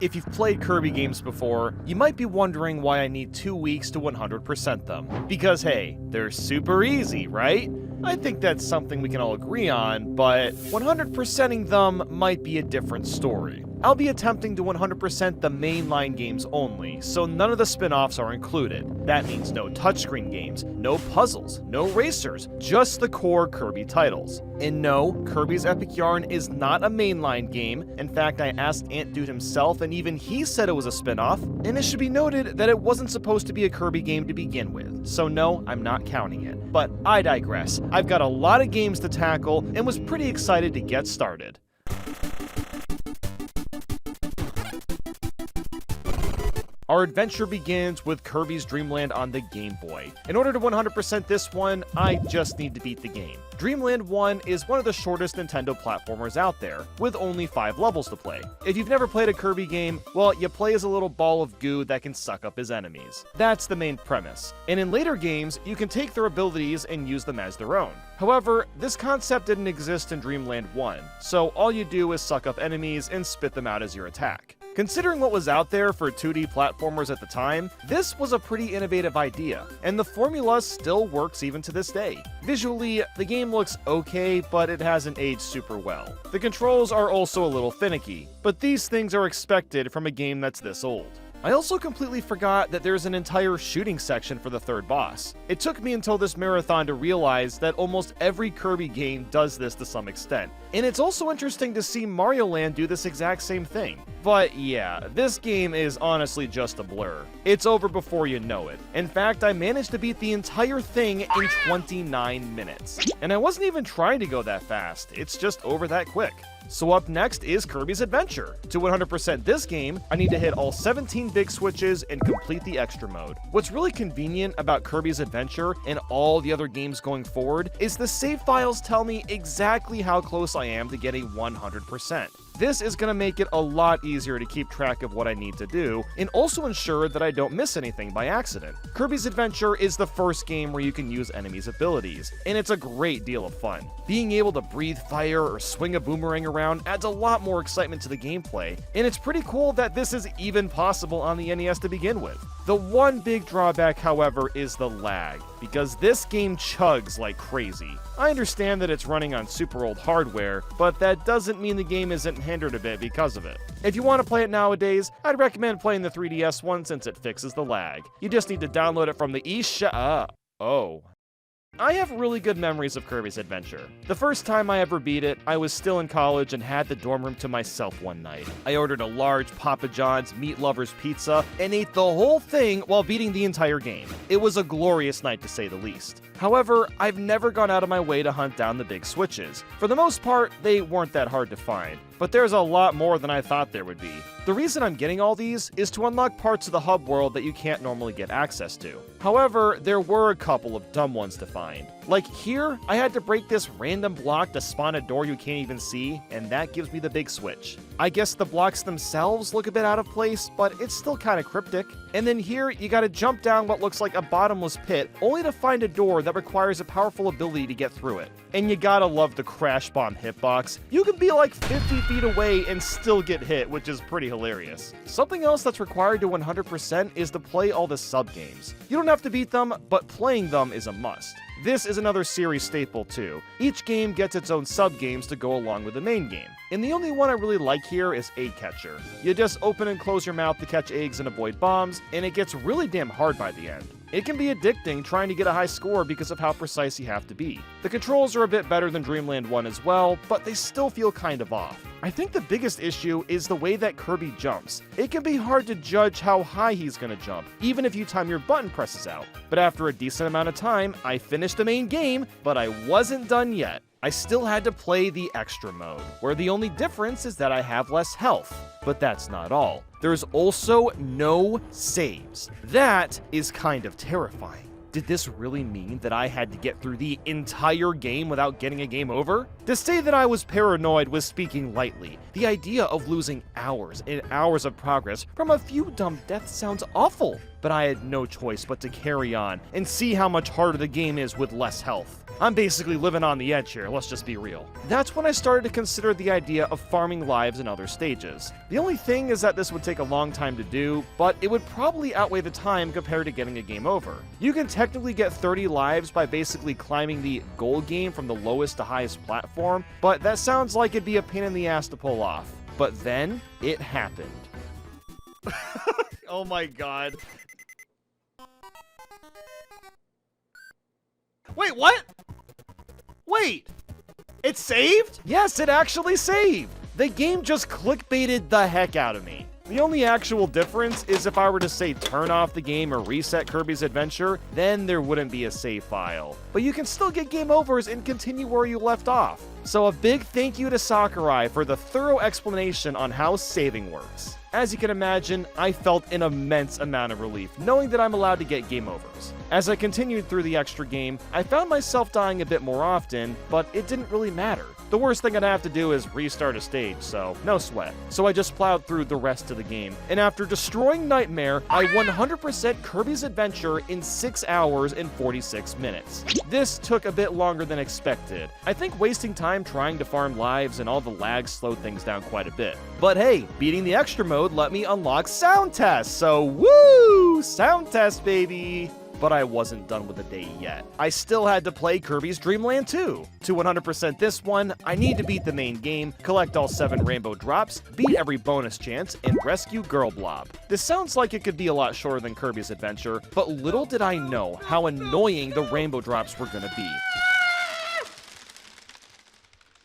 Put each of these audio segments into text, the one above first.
If you've played Kirby games before, you might be wondering why I need 2 weeks to 100% them. Because hey, they're super easy, right? I think that's something we can all agree on, but 100%ing them might be a different story. I'll be attempting to 100% the mainline games only, so none of the spin-offs are included. That means no touchscreen games, no puzzles, no racers, just the core Kirby titles. And no, Kirby's Epic Yarn is not a mainline game. In fact, I asked Ant Dude himself, and even he said it was a spin-off. And it should be noted that it wasn't supposed to be a Kirby game to begin with, so no, I'm not counting it. But I digress. I've got a lot of games to tackle, and was pretty excited to get started. Our adventure begins with Kirby's Dream Land on the Game Boy. In order to 100% this one, I just need to beat the game. Dream Land 1 is one of the shortest Nintendo platformers out there, with only 5 levels to play. If you've never played a Kirby game, well, you play as a little ball of goo that can suck up his enemies. That's the main premise. And in later games, you can take their abilities and use them as their own. However, this concept didn't exist in Dream Land 1, so all you do is suck up enemies and spit them out as your attack. Considering what was out there for 2D platformers at the time, this was a pretty innovative idea, and the formula still works even to this day. Visually, the game looks okay, but it hasn't aged super well. The controls are also a little finicky, but these things are expected from a game that's this old. I also completely forgot that there's an entire shooting section for the third boss. It took me until this marathon to realize that almost every Kirby game does this to some extent. And it's also interesting to see Mario Land do this exact same thing. But yeah, this game is honestly just a blur. It's over before you know it. In fact, I managed to beat the entire thing in 29 minutes. And I wasn't even trying to go that fast, it's just over that quick. So up next is Kirby's Adventure. To 100% this game, I need to hit all 17 big switches and complete the extra mode. What's really convenient about Kirby's Adventure and all the other games going forward is the save files tell me exactly how close I am to getting 100%. This is going to make it a lot easier to keep track of what I need to do, and also ensure that I don't miss anything by accident. Kirby's Adventure is the first game where you can use enemies' abilities, and it's a great deal of fun. Being able to breathe fire or swing a boomerang around adds a lot more excitement to the gameplay, and it's pretty cool that this is even possible on the NES to begin with. The one big drawback, however, is the lag, because this game chugs like crazy. I understand that it's running on super old hardware, but that doesn't mean the game isn't hindered a bit because of it. If you want to play it nowadays, I'd recommend playing the 3DS one since it fixes the lag. You just need to download it from the I have really good memories of Kirby's Adventure. The first time I ever beat it, I was still in college and had the dorm room to myself one night. I ordered a large Papa John's Meat Lovers pizza and ate the whole thing while beating the entire game. It was a glorious night to say the least. However, I've never gone out of my way to hunt down the big switches. For the most part, they weren't that hard to find, but there's a lot more than I thought there would be. The reason I'm getting all these is to unlock parts of the hub world that you can't normally get access to. However, there were a couple of dumb ones to find. Like here, I had to break this random block to spawn a door you can't even see, and that gives me the big switch. I guess the blocks themselves look a bit out of place, but it's still kind of cryptic. And then here, you gotta jump down what looks like a bottomless pit, only to find a door that requires a powerful ability to get through it. And you gotta love the Crash Bomb hitbox. You can be like 50 feet away and still get hit, which is pretty hilarious. Something else that's required to 100% is to play all the sub-games. You don't have to beat them, but playing them is a must. This is another series staple too. Each game gets its own sub-games to go along with the main game. And the only one I really like here is Egg Catcher. You just open and close your mouth to catch eggs and avoid bombs, and it gets really damn hard by the end. It can be addicting trying to get a high score because of how precise you have to be. The controls are a bit better than Dream Land 1 as well, but they still feel kind of off. I think the biggest issue is the way that Kirby jumps. It can be hard to judge how high he's gonna jump, even if you time your button presses out. But after a decent amount of time, I finished the main game, but I wasn't done yet. I still had to play the extra mode, where the only difference is that I have less health. But that's not all. There's also no saves. That is kind of terrifying. Did this really mean that I had to get through the entire game without getting a game over? To say that I was paranoid was speaking lightly. The idea of losing hours and hours of progress from a few dumb deaths sounds awful. but I had no choice but to carry on and see how much harder the game is with less health. I'm basically living on the edge here, let's just be real. That's when I started to consider the idea of farming lives in other stages. The only thing is that this would take a long time to do, but it would probably outweigh the time compared to getting a game over. You can technically get 30 lives by basically climbing the goal game from the lowest to highest platform, but that sounds like it'd be a pain in the ass to pull off. But then, it happened. Oh my god. Wait, what? Wait! It saved? Yes, it actually saved! The game just clickbaited the heck out of me. The only actual difference is if I were to say turn off the game or reset Kirby's Adventure, then there wouldn't be a save file. But you can still get game overs and continue where you left off. So a big thank you to Sakurai for the thorough explanation on how saving works. As you can imagine, I felt an immense amount of relief knowing that I'm allowed to get game overs. As I continued through the extra game, I found myself dying a bit more often, but it didn't really matter. The worst thing I'd have to do is restart a stage, so no sweat. So I just plowed through the rest of the game, and after destroying Nightmare, I 100% Kirby's Adventure in 6 hours and 46 minutes. This took a bit longer than expected. I think wasting time trying to farm lives and all the lag slowed things down quite a bit. But hey, beating the extra mode let me unlock sound test, so woo! Sound test, baby! But I wasn't done with the day yet. I still had to play Kirby's Dream Land 2. To 100% this one, I need to beat the main game, collect all 7 rainbow drops, beat every bonus chance, and rescue Girl Blob. This sounds like it could be a lot shorter than Kirby's Adventure, but little did I know how annoying the rainbow drops were gonna be.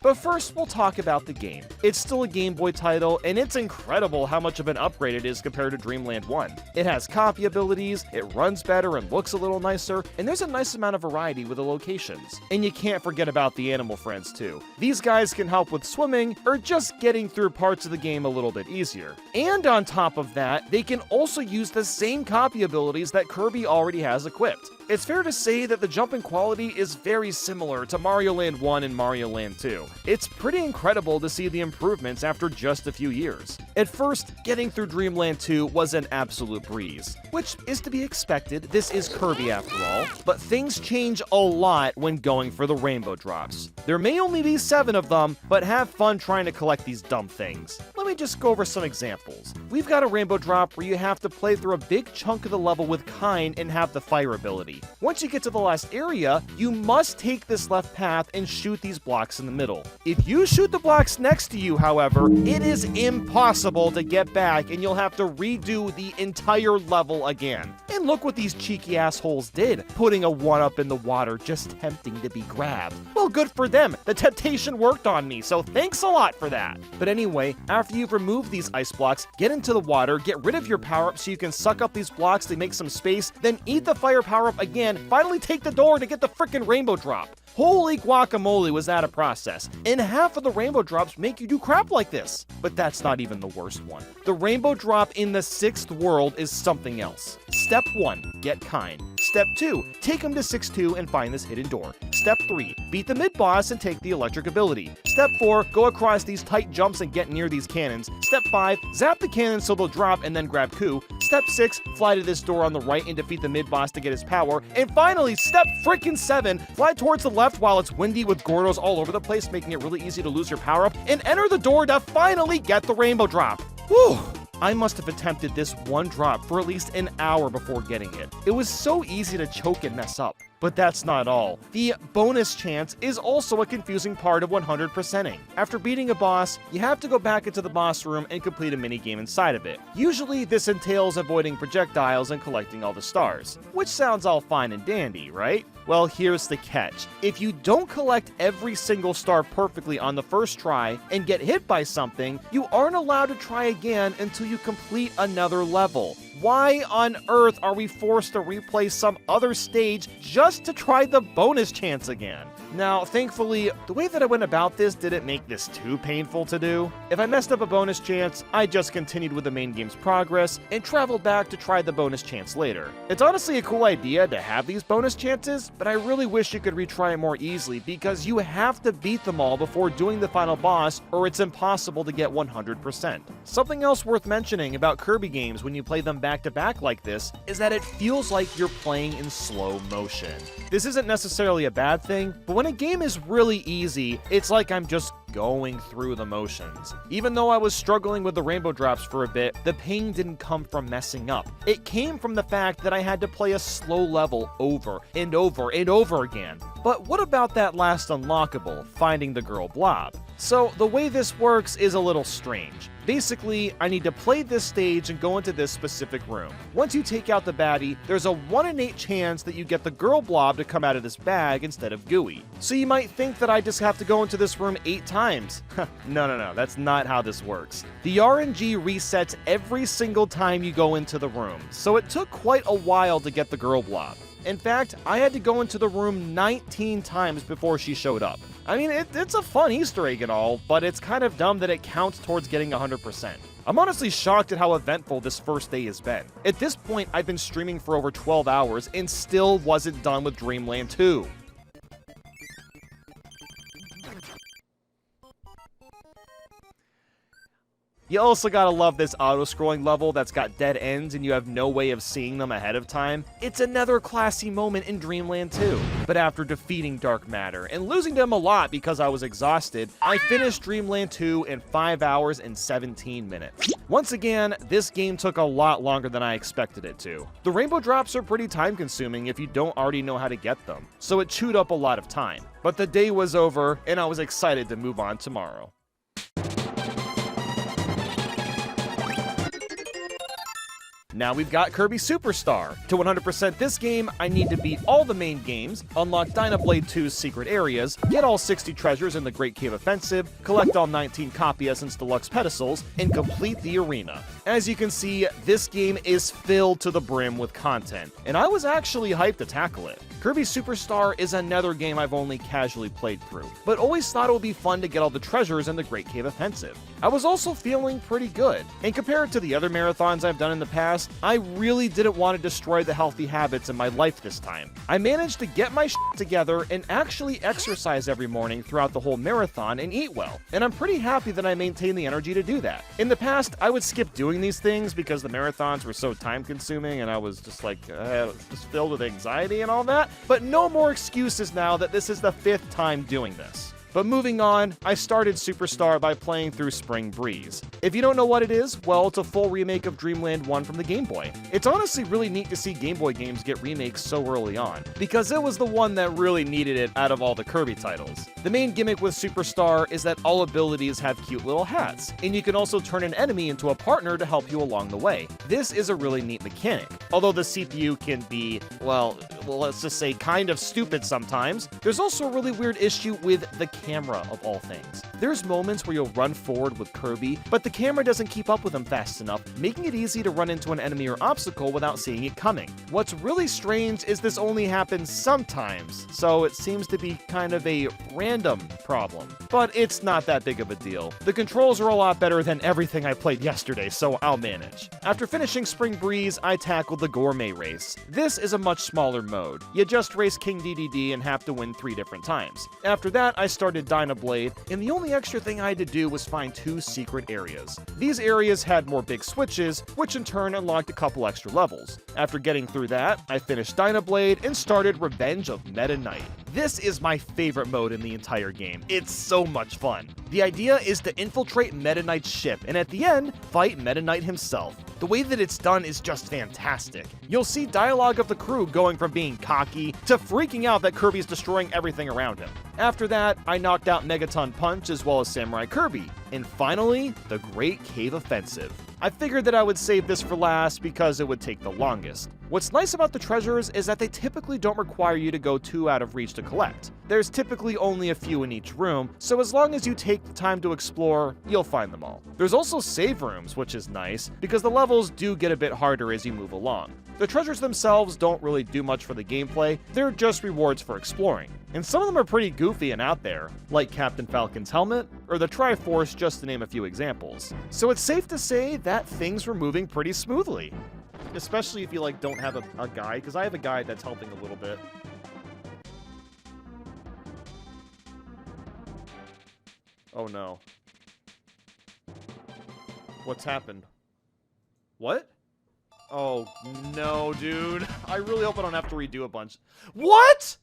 But first, we'll talk about the game. It's still a Game Boy title, and it's incredible how much of an upgrade it is compared to Dreamland 1. It has copy abilities, it runs better and looks a little nicer, and there's a nice amount of variety with the locations. And you can't forget about the animal friends too. These guys can help with swimming, or just getting through parts of the game a little bit easier. And on top of that, they can also use the same copy abilities that Kirby already has equipped. It's fair to say that the jumping quality is very similar to Mario Land 1 and Mario Land 2. It's pretty incredible to see the improvements after just a few years. At first, getting through Dreamland 2 was an absolute breeze, which is to be expected, this is Kirby after all, but things change a lot when going for the rainbow drops. There may only be 7 of them, but have fun trying to collect these dumb things. Let me just go over some examples. We've got a rainbow drop where you have to play through a big chunk of the level with Kine and have the fire ability. Once you get to the last area, you must take this left path and shoot these blocks in the middle. If you shoot the blocks next to you, however, it is impossible to get back and you'll have to redo the entire level again. And look what these cheeky assholes did, putting a 1-up in the water just tempting to be grabbed. Well, good for them. The temptation worked on me, so thanks a lot for that. But anyway, after you've removed these ice blocks, get into the water, get rid of your power-up so you can suck up these blocks to make some space, then eat the fire power-up again, finally take the door to get the frickin' rainbow drop. Holy guacamole, was that a process. And half of the rainbow drops make you do crap like this. But that's not even the worst one. The rainbow drop in the 6th world is something else. Step 1, get Kine. Step 2, take him to 6-2 and find this hidden door. Step 3, beat the mid-boss and take the electric ability. Step 4, go across these tight jumps and get near these cannons. Step 5, zap the cannons so they'll drop and then grab Ku. Step 6, fly to this door on the right and defeat the mid-boss to get his power. And finally, step frickin' 7, fly towards the left while it's windy with Gordos all over the place, making it really easy to lose your power-up, and enter the door to finally get the rainbow drop. Whew! I must have attempted this one drop for at least an hour before getting it. It was so easy to choke and mess up. But that's not all. The bonus chance is also a confusing part of 100%ing. After beating a boss, you have to go back into the boss room and complete a minigame inside of it. Usually this entails avoiding projectiles and collecting all the stars, which sounds all fine and dandy, right? Well, here's the catch. If you don't collect every single star perfectly on the first try and get hit by something, you aren't allowed to try again until you complete another level. Why on earth are we forced to replay some other stage just to try the bonus chance again? Now, thankfully, the way that I went about this didn't make this too painful to do. If I messed up a bonus chance, I just continued with the main game's progress and traveled back to try the bonus chance later. It's honestly a cool idea to have these bonus chances, but I really wish you could retry it more easily because you have to beat them all before doing the final boss or it's impossible to get 100%. Something else worth mentioning about Kirby games when you play them back to back like this is that it feels like you're playing in slow motion. This isn't necessarily a bad thing, but when a game is really easy, it's like I'm just going through the motions. Even though I was struggling with the rainbow drops for a bit, the pain didn't come from messing up. It came from the fact that I had to play a slow level over and over and over again. But what about that last unlockable, finding the girl blob? So the way this works is a little strange. Basically, I need to play this stage and go into this specific room. Once you take out the baddie, there's a 1 in 8 chance that you get the girl blob to come out of this bag instead of gooey. So you might think that I just have to go into this room 8 times. No, that's not how this works. The RNG resets every single time you go into the room, so it took quite a while to get the girl blob. In fact, I had to go into the room 19 times before she showed up. I mean, it's a fun Easter egg and all, but it's kind of dumb that it counts towards getting 100%. I'm honestly shocked at how eventful this first day has been. At this point, I've been streaming for over 12 hours and still wasn't done with Dreamland 2. You also gotta love this auto-scrolling level that's got dead ends and you have no way of seeing them ahead of time. It's another classy moment in Dreamland 2. But after defeating Dark Matter and losing them a lot because I was exhausted, I finished Dreamland 2 in 5 hours and 17 minutes. Once again, this game took a lot longer than I expected it to. The rainbow drops are pretty time-consuming if you don't already know how to get them, so it chewed up a lot of time. But the day was over, and I was excited to move on tomorrow. Now we've got Kirby Superstar. To 100% this game, I need to beat all the main games, unlock Dynablade 2's secret areas, get all 60 treasures in the Great Cave Offensive, collect all 19 Copy Essence Deluxe pedestals, and complete the arena. As you can see, this game is filled to the brim with content, and I was actually hyped to tackle it. Kirby Superstar is another game I've only casually played through, but always thought it would be fun to get all the treasures in the Great Cave Offensive. I was also feeling pretty good, and compared to the other marathons I've done in the past, I really didn't want to destroy the healthy habits in my life this time. I managed to get my shit together and actually exercise every morning throughout the whole marathon and eat well, and I'm pretty happy that I maintained the energy to do that. In the past, I would skip doing these things because the marathons were so time-consuming and I was just like, just filled with anxiety and all that, but no more excuses now that this is the 5th time doing this. But moving on, I started Superstar by playing through Spring Breeze. If you don't know what it is, well, it's a full remake of Dreamland 1 from the Game Boy. It's honestly really neat to see Game Boy games get remakes so early on, because it was the one that really needed it out of all the Kirby titles. The main gimmick with Superstar is that all abilities have cute little hats, and you can also turn an enemy into a partner to help you along the way. This is a really neat mechanic. Although the CPU can be, well, let's just say kind of stupid sometimes, there's also a really weird issue with the camera of all things. There's moments where you'll run forward with Kirby, but the camera doesn't keep up with him fast enough, making it easy to run into an enemy or obstacle without seeing it coming. What's really strange is this only happens sometimes, so it seems to be kind of a random problem. But it's not that big of a deal. The controls are a lot better than everything I played yesterday, so I'll manage. After finishing Spring Breeze, I tackled the Gourmet Race. This is a much smaller mode. You just race King DDD and have to win 3 different times. After that, I started Dynablade, and the only extra thing I had to do was find 2 secret areas. These areas had more big switches, which in turn unlocked a couple extra levels. After getting through that, I finished Dynablade and started Revenge of Meta Knight. This is my favorite mode in the entire game. It's so much fun. The idea is to infiltrate Meta Knight's ship, and at the end, fight Meta Knight himself. The way that it's done is just fantastic. You'll see dialogue of the crew going from being cocky to freaking out that Kirby's destroying everything around him. After that, I knocked out Megaton Punch as well as Samurai Kirby. And finally, the Great Cave Offensive. I figured that I would save this for last because it would take the longest. What's nice about the treasures is that they typically don't require you to go too out of reach to collect. There's typically only a few in each room, so as long as you take the time to explore, you'll find them all. There's also save rooms, which is nice, because the levels do get a bit harder as you move along. The treasures themselves don't really do much for the gameplay, they're just rewards for exploring. and some of them are pretty goofy and out there, like Captain Falcon's helmet, or the Triforce, just to name a few examples. So it's safe to say that things were moving pretty smoothly. Especially if you, like, don't have a guide, because I have a guide that's helping a little bit. Oh no. What's happened? What? Oh, no, dude. I really hope I don't have to redo a bunch. What?!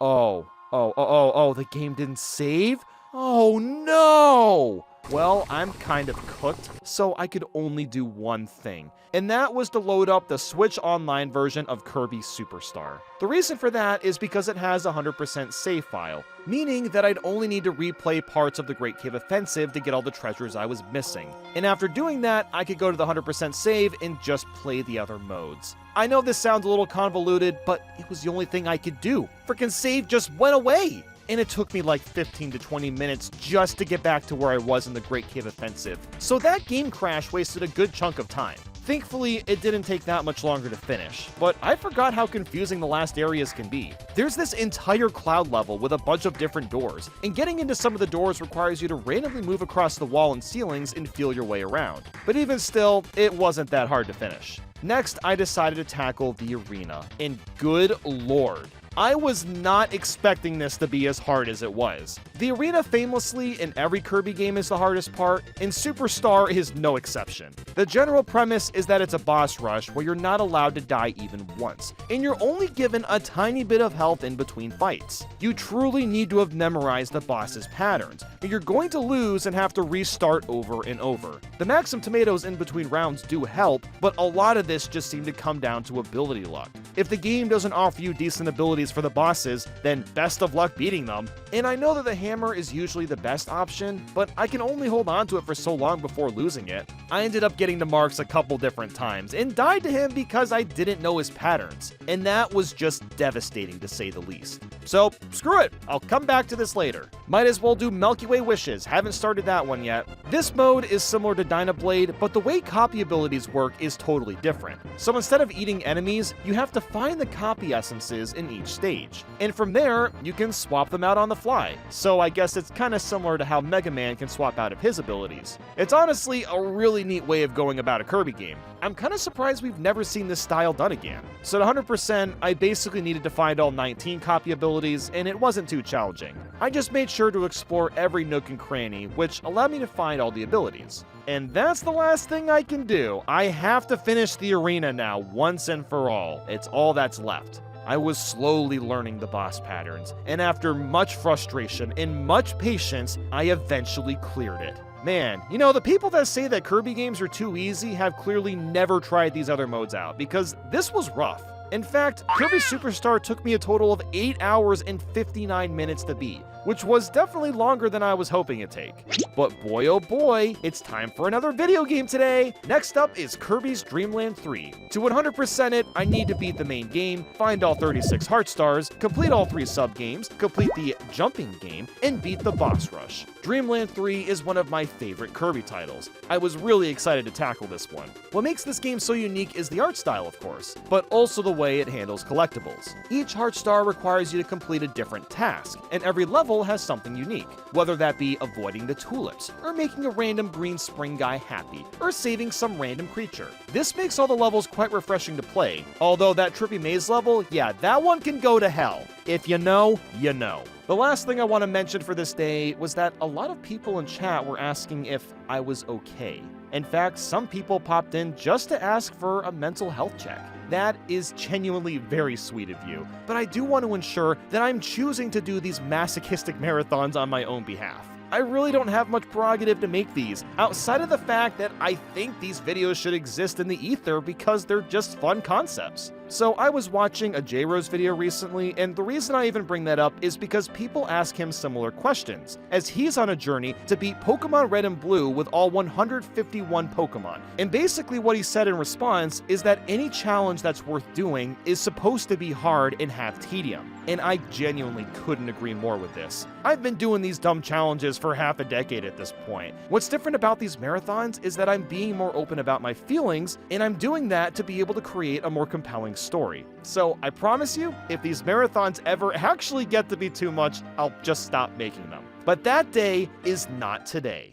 Oh, the game didn't save? Oh, no! Well, I'm kind of cooked, so I could only do one thing, and that was to load up the Switch Online version of Kirby Superstar. The reason for that is because it has a 100% save file, meaning that I'd only need to replay parts of the Great Cave Offensive to get all the treasures I was missing. And after doing that, I could go to the 100% save and just play the other modes. I know this sounds a little convoluted, but it was the only thing I could do. Frickin' save just went away! And it took me like 15 to 20 minutes just to get back to where I was in the Great Cave Offensive. So that game crash wasted a good chunk of time. Thankfully, it didn't take that much longer to finish, but I forgot how confusing the last areas can be. There's this entire cloud level with a bunch of different doors, and getting into some of the doors requires you to randomly move across the wall and ceilings and feel your way around. But even still, it wasn't that hard to finish. Next, I decided to tackle the arena, and good lord, I was not expecting this to be as hard as it was. The arena famously in every Kirby game is the hardest part, and Superstar is no exception. The general premise is that it's a boss rush where you're not allowed to die even once, and you're only given a tiny bit of health in between fights. You truly need to have memorized the boss's patterns, and you're going to lose and have to restart over and over. The Maxim tomatoes in between rounds do help, but a lot of this just seemed to come down to ability luck. If the game doesn't offer you decent abilities for the bosses, then best of luck beating them. And I know that the hammer is usually the best option, but I can only hold on to it for so long before losing it. I ended up getting to Marks a couple different times, and died to him because I didn't know his patterns, and that was just devastating to say the least. So, screw it, I'll come back to this later. Might as well do Milky Way Wishes, haven't started that one yet. This mode is similar to Dynablade, but the way copy abilities work is totally different. So instead of eating enemies, you have to find the copy essences in each stage, and from there, you can swap them out on the fly. So I guess it's kinda similar to how Mega Man can swap out of his abilities. It's honestly a really neat way of going about a Kirby game. I'm kinda surprised we've never seen this style done again. So at 100%, I basically needed to find all 19 copy abilities, and it wasn't too challenging. I just made sure to explore every nook and cranny, which allowed me to find all the abilities. And that's the last thing I can do. I have to finish the arena now, once and for all. It's all that's left. I was slowly learning the boss patterns, and after much frustration and much patience, I eventually cleared it. Man, you know, the people that say that Kirby games are too easy have clearly never tried these other modes out, because this was rough. In fact, Kirby Superstar took me a total of 8 hours and 59 minutes to beat, which was definitely longer than I was hoping it'd take. But boy oh boy, it's time for another video game today! Next up is Kirby's Dream Land 3. To 100% it, I need to beat the main game, find all 36 heart stars, complete all 3 sub-games, complete the jumping game, and beat the boss rush. Dream Land 3 is one of my favorite Kirby titles. I was really excited to tackle this one. What makes this game so unique is the art style, of course, but also the way it handles collectibles. Each heart star requires you to complete a different task, and every level has something unique, whether that be avoiding the tulips, or making a random green spring guy happy, or saving some random creature. This makes all the levels quite refreshing to play, although that trippy maze level, yeah, that one can go to hell. If you know, you know. The last thing I want to mention for this day was that a lot of people in chat were asking if I was okay. In fact, some people popped in just to ask for a mental health check. That is genuinely very sweet of you, but I do want to ensure that I'm choosing to do these masochistic marathons on my own behalf. I really don't have much prerogative to make these, outside of the fact that I think these videos should exist in the ether because they're just fun concepts. So I was watching a J-Rose video recently, and the reason I even bring that up is because people ask him similar questions, as he's on a journey to beat Pokemon Red and Blue with all 151 Pokemon. And basically what he said in response is that any challenge that's worth doing is supposed to be hard and have tedium. and I genuinely couldn't agree more with this. I've been doing these dumb challenges for half a decade at this point. What's different about these marathons is that I'm being more open about my feelings, and I'm doing that to be able to create a more compelling story. So I promise you, if these marathons ever actually get to be too much, I'll just stop making them. But that day is not today.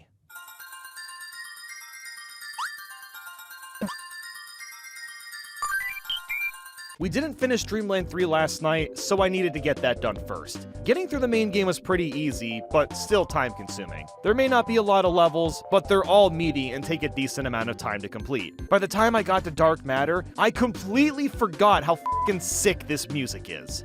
We didn't finish Dreamland 3 last night, so I needed to get that done first. Getting through the main game was pretty easy, but still time-consuming. There may not be a lot of levels, but they're all meaty and take a decent amount of time to complete. By the time I got to Dark Matter, I completely forgot how f***ing sick this music is.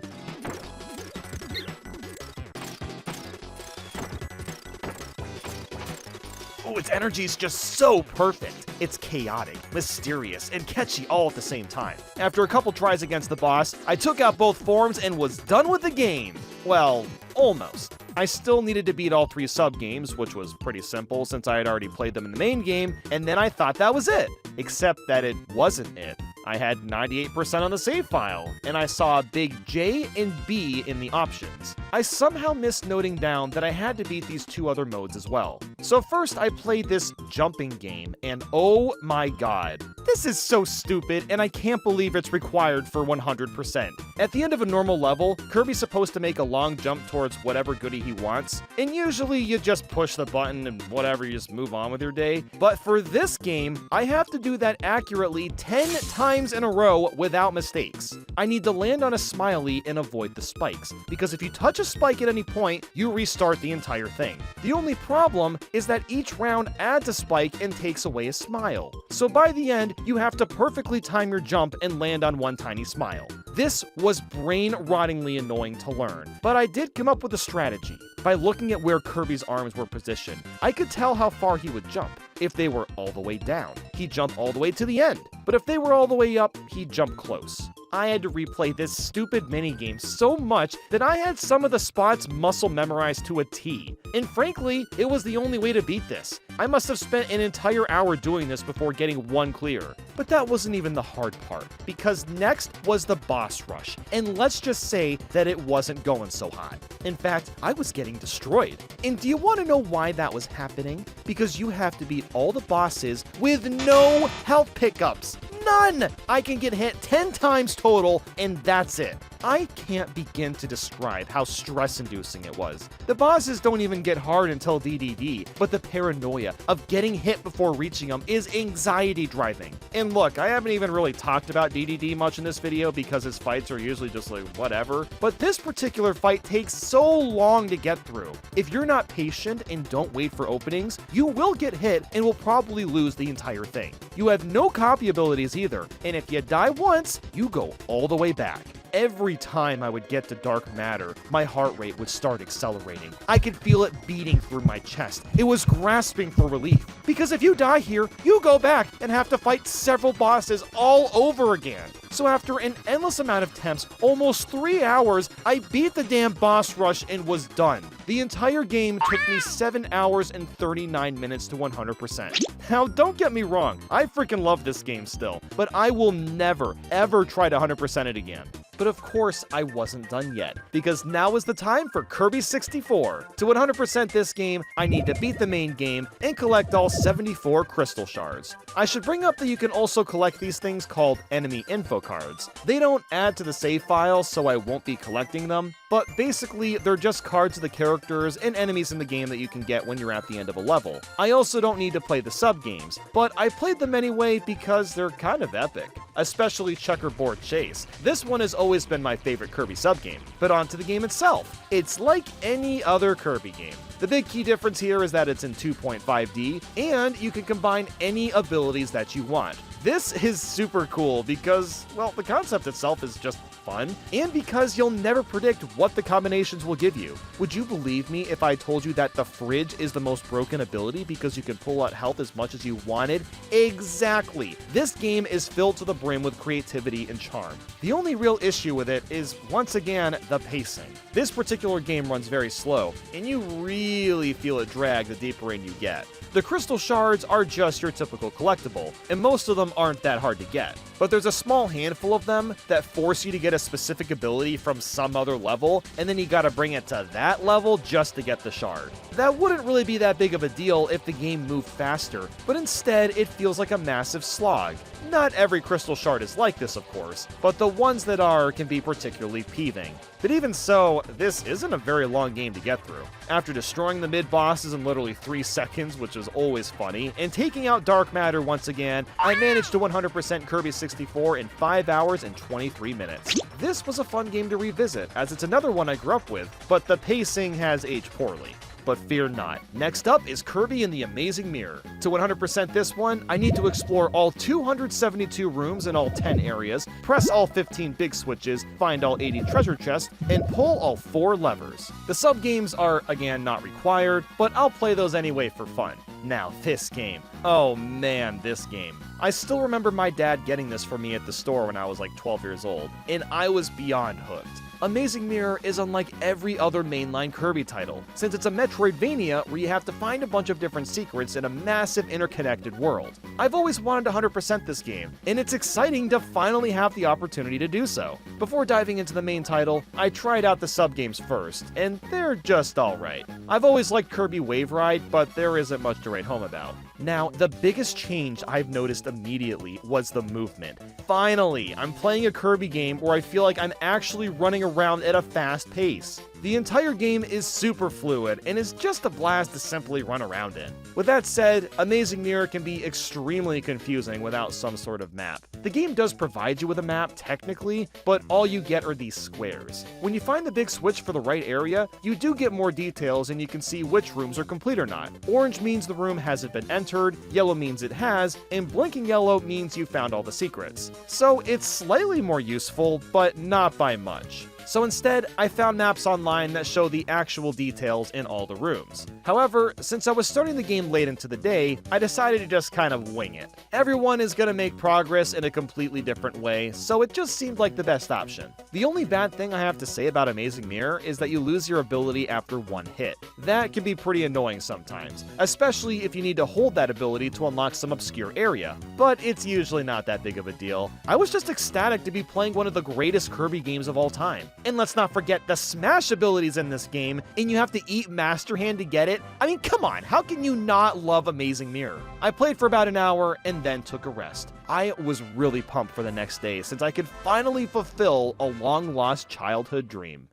Oh, its energy is just so perfect. It's chaotic, mysterious, and catchy all at the same time. After a couple tries against the boss, I took out both forms and was done with the game. Well, almost. I still needed to beat all 3 sub-games, which was pretty simple since I had already played them in the main game, and then I thought that was it. Except that it wasn't it. I had 98% on the save file, and I saw a big J and B in the options. I somehow missed noting down that I had to beat these 2 other modes as well. So first I played this jumping game, and oh my god. This is so stupid, and I can't believe it's required for 100%. At the end of a normal level, Kirby's supposed to make a long jump towards whatever goodie he wants, and usually you just push the button and whatever, you just move on with your day. But for this game, I have to do that accurately 10 times in a row without mistakes. I need to land on a smiley and avoid the spikes, because if you touch a spike at any point, you restart the entire thing. The only problem is that each round adds a spike and takes away a smile. So by the end, you have to perfectly time your jump and land on one tiny smile. This was brain-rottingly annoying to learn, but I did come up with a strategy. By looking at where Kirby's arms were positioned, I could tell how far he would jump. If they were all the way down, he'd jump all the way to the end. But if they were all the way up, he'd jump close. I had to replay this stupid minigame so much that I had some of the spots muscle memorized to a T. And frankly, it was the only way to beat this. I must have spent an entire hour doing this before getting one clear. But that wasn't even the hard part, because next was the boss rush, and let's just say that it wasn't going so hot. In fact, I was getting destroyed. And do you want to know why that was happening? Because you have to beat all the bosses with no health pickups. None! I can get hit 10 times total, and that's it. I can't begin to describe how stress-inducing it was. The bosses don't even get hard until DDD, but the paranoia of getting hit before reaching them is anxiety-driving. And look, I haven't even really talked about DDD much in this video because his fights are usually just like whatever, but this particular fight takes so long to get through. If you're not patient and don't wait for openings, you will get hit and will probably lose the entire thing. You have no copy abilities either, and if you die once, you go all the way back. Every time I would get to Dark Matter, my heart rate would start accelerating. I could feel it beating through my chest. It was grasping for relief. Because if you die here, you go back and have to fight several bosses all over again. So after an endless amount of attempts, almost 3 hours, I beat the damn boss rush and was done. The entire game took me 7 hours and 39 minutes to 100%. Now, don't get me wrong, I freaking love this game still, but I will never, ever try to 100% it again. But of course, I wasn't done yet, because now is the time for Kirby 64. To 100% this game, I need to beat the main game and collect all 74 crystal shards. I should bring up that you can also collect these things called enemy info cards. They don't add to the save file, so I won't be collecting them, but basically, they're just cards of the characters and enemies in the game that you can get when you're at the end of a level. I also don't need to play the sub-games, but I played them anyway because they're kind of epic. Especially Checkerboard Chase. This one has always been my favorite Kirby sub-game. But on to the game itself. It's like any other Kirby game. The big key difference here is that it's in 2.5D, and you can combine any abilities that you want. This is super cool because, well, the concept itself is just fun, and because you'll never predict what the combinations will give you. Would you believe me if I told you that the fridge is the most broken ability because you can pull out health as much as you wanted? Exactly! This game is filled to the brim with creativity and charm. The only real issue with it is, once again, the pacing. This particular game runs very slow, and you really feel it drag the deeper in you get. The crystal shards are just your typical collectible, and most of them aren't that hard to get. but there's a small handful of them that force you to get a specific ability from some other level, and then you gotta bring it to that level just to get the shard. That wouldn't really be that big of a deal if the game moved faster, but instead it feels like a massive slog. Not every crystal shard is like this, of course, but the ones that are can be particularly peeving. But even so, this isn't a very long game to get through. After destroying the mid-bosses in literally 3 seconds, which is always funny, and taking out dark matter once again, I managed to 100% Kirby 64 in 5 hours and 23 minutes. This was a fun game to revisit, as it's another one I grew up with, but the pacing has aged poorly. But fear not. Next up is Kirby and the Amazing Mirror. To 100% this one, I need to explore all 272 rooms in all 10 areas, press all 15 big switches, find all 80 treasure chests, and pull all 4 levers. The sub-games are, again, not required, but I'll play those anyway for fun. Now, this game. Oh man, this game. I still remember my dad getting this for me at the store when I was like 12 years old, and I was beyond hooked. Amazing Mirror is unlike every other mainline Kirby title, since it's a Metroidvania where you have to find a bunch of different secrets in a massive interconnected world. I've always wanted to 100% this game, and it's exciting to finally have the opportunity to do so. Before diving into the main title, I tried out the sub-games first, and they're just alright. I've always liked Kirby Wave Ride, but there isn't much to write home about. Now, the biggest change I've noticed immediately was the movement. Finally, I'm playing a Kirby game where I feel like I'm actually running around at a fast pace. The entire game is super fluid and is just a blast to simply run around in. With that said, Amazing Mirror can be extremely confusing without some sort of map. The game does provide you with a map technically, but all you get are these squares. When you find the big switch for the right area, you do get more details and you can see which rooms are complete or not. Orange means the room hasn't been entered, yellow means it has, and blinking yellow means you found all the secrets. So it's slightly more useful, but not by much. So instead, I found maps online that show the actual details in all the rooms. However, since I was starting the game late into the day, I decided to just kind of wing it. Everyone is gonna make progress in a completely different way, so it just seemed like the best option. The only bad thing I have to say about Amazing Mirror is that you lose your ability after one hit. That can be pretty annoying sometimes, especially if you need to hold that ability to unlock some obscure area, but it's usually not that big of a deal. I was just ecstatic to be playing one of the greatest Kirby games of all time. And let's not forget the smash abilities in this game, and you have to eat Master Hand to get it. I mean, come on, how can you not love Amazing Mirror? I played for about an hour and then took a rest. I was really pumped for the next day since I could finally fulfill a long-lost childhood dream.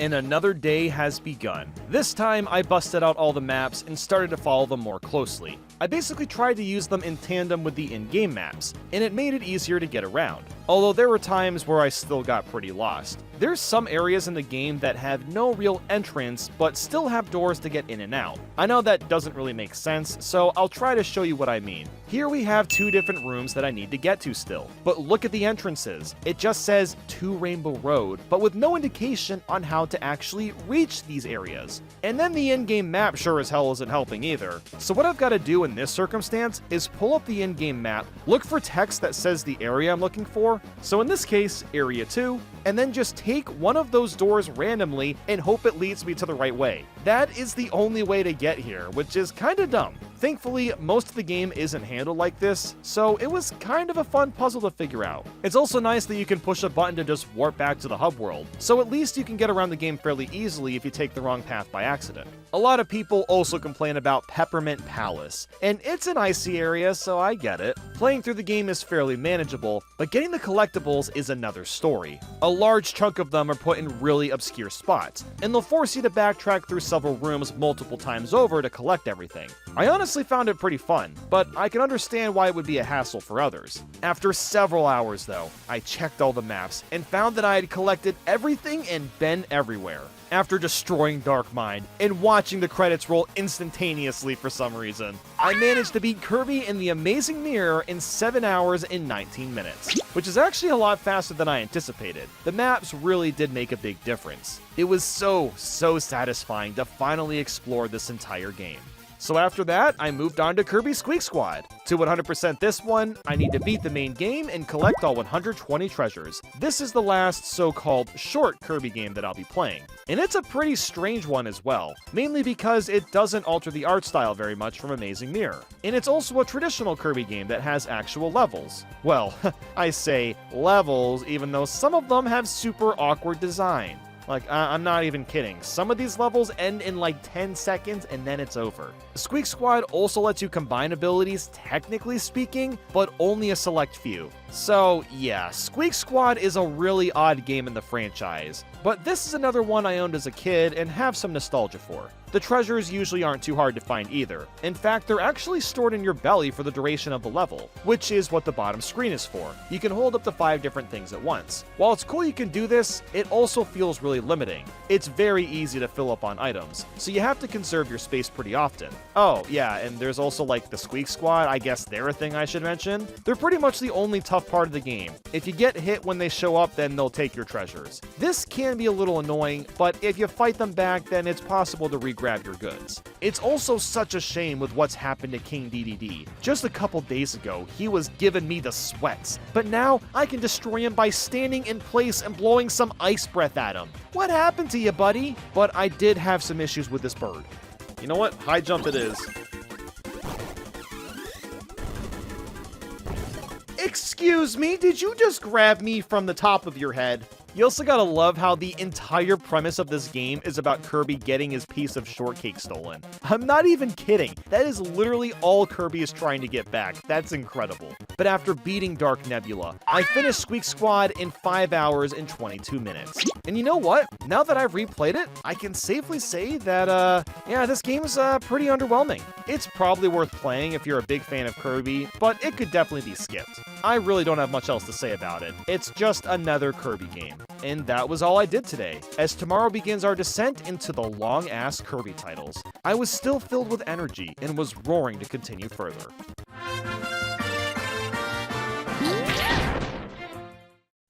And another day has begun. This time, I busted out all the maps and started to follow them more closely. I basically tried to use them in tandem with the in-game maps, and it made it easier to get around. Although there were times where I still got pretty lost. There's some areas in the game that have no real entrance, but still have doors to get in and out. I know that doesn't really make sense, so I'll try to show you what I mean. Here we have 2 different rooms that I need to get to still, but look at the entrances. It just says to Rainbow Road, but with no indication on how to actually reach these areas. And then the in-game map sure as hell isn't helping either. So what I've got to do in this circumstance is pull up the in-game map, look for text that says the area I'm looking for, so in this case, Area 2, and then just take one of those doors randomly and hope it leads me to the right way. That is the only way to get here, which is kinda dumb. Thankfully, most of the game isn't handled like this, so it was kind of a fun puzzle to figure out. It's also nice that you can push a button to just warp back to the hub world, so at least you can get around the game fairly easily if you take the wrong path by accident. A lot of people also complain about Peppermint Palace, and it's an icy area, so I get it. Playing through the game is fairly manageable, but getting the collectibles is another story. A large chunk of them are put in really obscure spots, and they'll force you to backtrack through several rooms multiple times over to collect everything. I honestly found it pretty fun, but I can understand why it would be a hassle for others. After several hours though, I checked all the maps and found that I had collected everything and been everywhere. After destroying Dark Mind and watching the credits roll instantaneously for some reason, I managed to beat Kirby and the Amazing Mirror in 7 hours and 19 minutes, which is actually a lot faster than I anticipated. The maps really did make a big difference. It was so satisfying to finally explore this entire game. So after that, I moved on to Kirby Squeak Squad. To 100% this one, I need to beat the main game and collect all 120 treasures. This is the last so-called short Kirby game that I'll be playing. And it's a pretty strange one as well, mainly because it doesn't alter the art style very much from Amazing Mirror. And it's also a traditional Kirby game that has actual levels. Well, I say levels, even though some of them have super awkward design. Like, I'm not even kidding. Some of these levels end in like 10 seconds and then it's over. Squeak Squad also lets you combine abilities, technically speaking, but only a select few. So yeah, Squeak Squad is a really odd game in the franchise, but this is another one I owned as a kid and have some nostalgia for. The treasures usually aren't too hard to find either. In fact, they're actually stored in your belly for the duration of the level, which is what the bottom screen is for. You can hold up to 5 different things at once. While it's cool you can do this, it also feels really limiting. It's very easy to fill up on items, so you have to conserve your space pretty often. Oh, yeah, and there's also like the Squeak Squad, I guess they're a thing I should mention. They're pretty much the only tough part of the game. If you get hit when they show up, then they'll take your treasures. This can be a little annoying, but if you fight them back, then it's possible to grab your goods. It's also such a shame with what's happened to King DDD. Just a couple days ago, he was giving me the sweats, but now I can destroy him by standing in place and blowing some ice breath at him. What happened to you, buddy? But I did have some issues with this bird. You know what? High jump it is. Excuse me, did you just grab me from the top of your head? You also gotta love how the entire premise of this game is about Kirby getting his piece of shortcake stolen. I'm not even kidding. That is literally all Kirby is trying to get back. That's incredible. But after beating Dark Nebula, I finished Squeak Squad in 5 hours and 22 minutes. And you know what? Now that I've replayed it, I can safely say that, yeah, this game's pretty underwhelming. It's probably worth playing if you're a big fan of Kirby, but it could definitely be skipped. I really don't have much else to say about it. It's just another Kirby game. And that was all I did today, as tomorrow begins our descent into the long-ass Kirby titles. I was still filled with energy and was roaring to continue further.